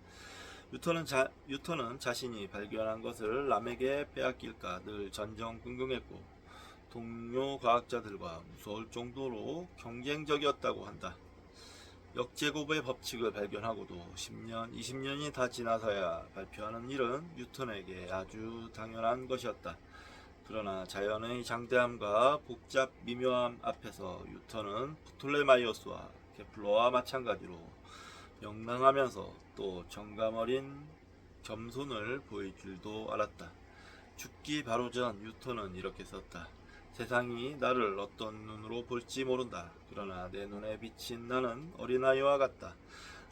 뉴턴은 자신이 발견한 것을 남에게 빼앗길까 늘 전전긍긍했고 동료 과학자들과 무서울 정도로 경쟁적이었다고 한다. 역제곱의 법칙을 발견하고도 10년, 20년이 다 지나서야 발표하는 일은 뉴턴에게 아주 당연한 것이었다. 그러나 자연의 장대함과 복잡 미묘함 앞에서 뉴턴은 프톨레마이오스와 케플러와 마찬가지로 명랑하면서 또 정감 어린 겸손을 보일 줄도 알았다. 죽기 바로 전 뉴턴은 이렇게 썼다. 세상이 나를 어떤 눈으로 볼지 모른다. 그러나 내 눈에 비친 나는 어린아이와 같다.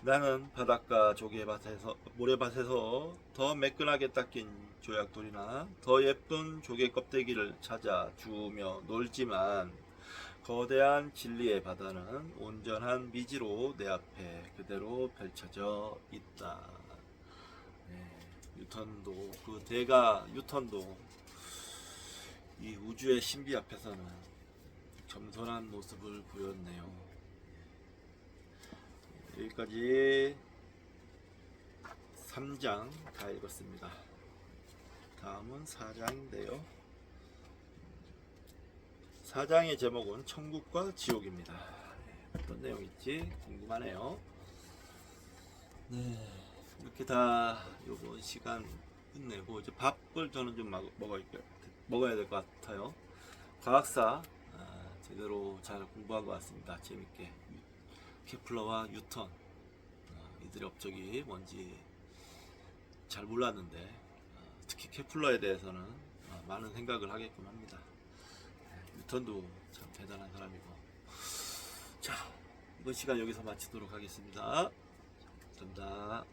나는 바닷가 모래밭에서 더 매끈하게 닦인 조약돌이나 더 예쁜 조개 껍데기를 찾아 주우며 놀지만 거대한 진리의 바다는 온전한 미지로 내 앞에 그대로 펼쳐져 있다. 네, 뉴턴도 그 대가 뉴턴도 이 우주의 신비 앞에서는 겸손한 모습을 보였네요. 여기까지 3장 다 읽었습니다. 다음은 4장인데요. 4장의 제목은 천국과 지옥입니다. 어떤 내용일지 궁금하네요. 네, 이렇게 다 요번 시간 끝내고 이제 밥을 저는 좀 먹어야 될 것 같아요. 과학사 제대로 잘 공부한 것 같습니다. 재밌게. 케플러와 뉴턴 이들의 업적이 뭔지 잘 몰랐는데 특히 케플러에 대해서는 많은 생각을 하게끔 합니다. 뉴턴도 참 대단한 사람이고. 자, 이번 시간 여기서 마치도록 하겠습니다. 감사합니다.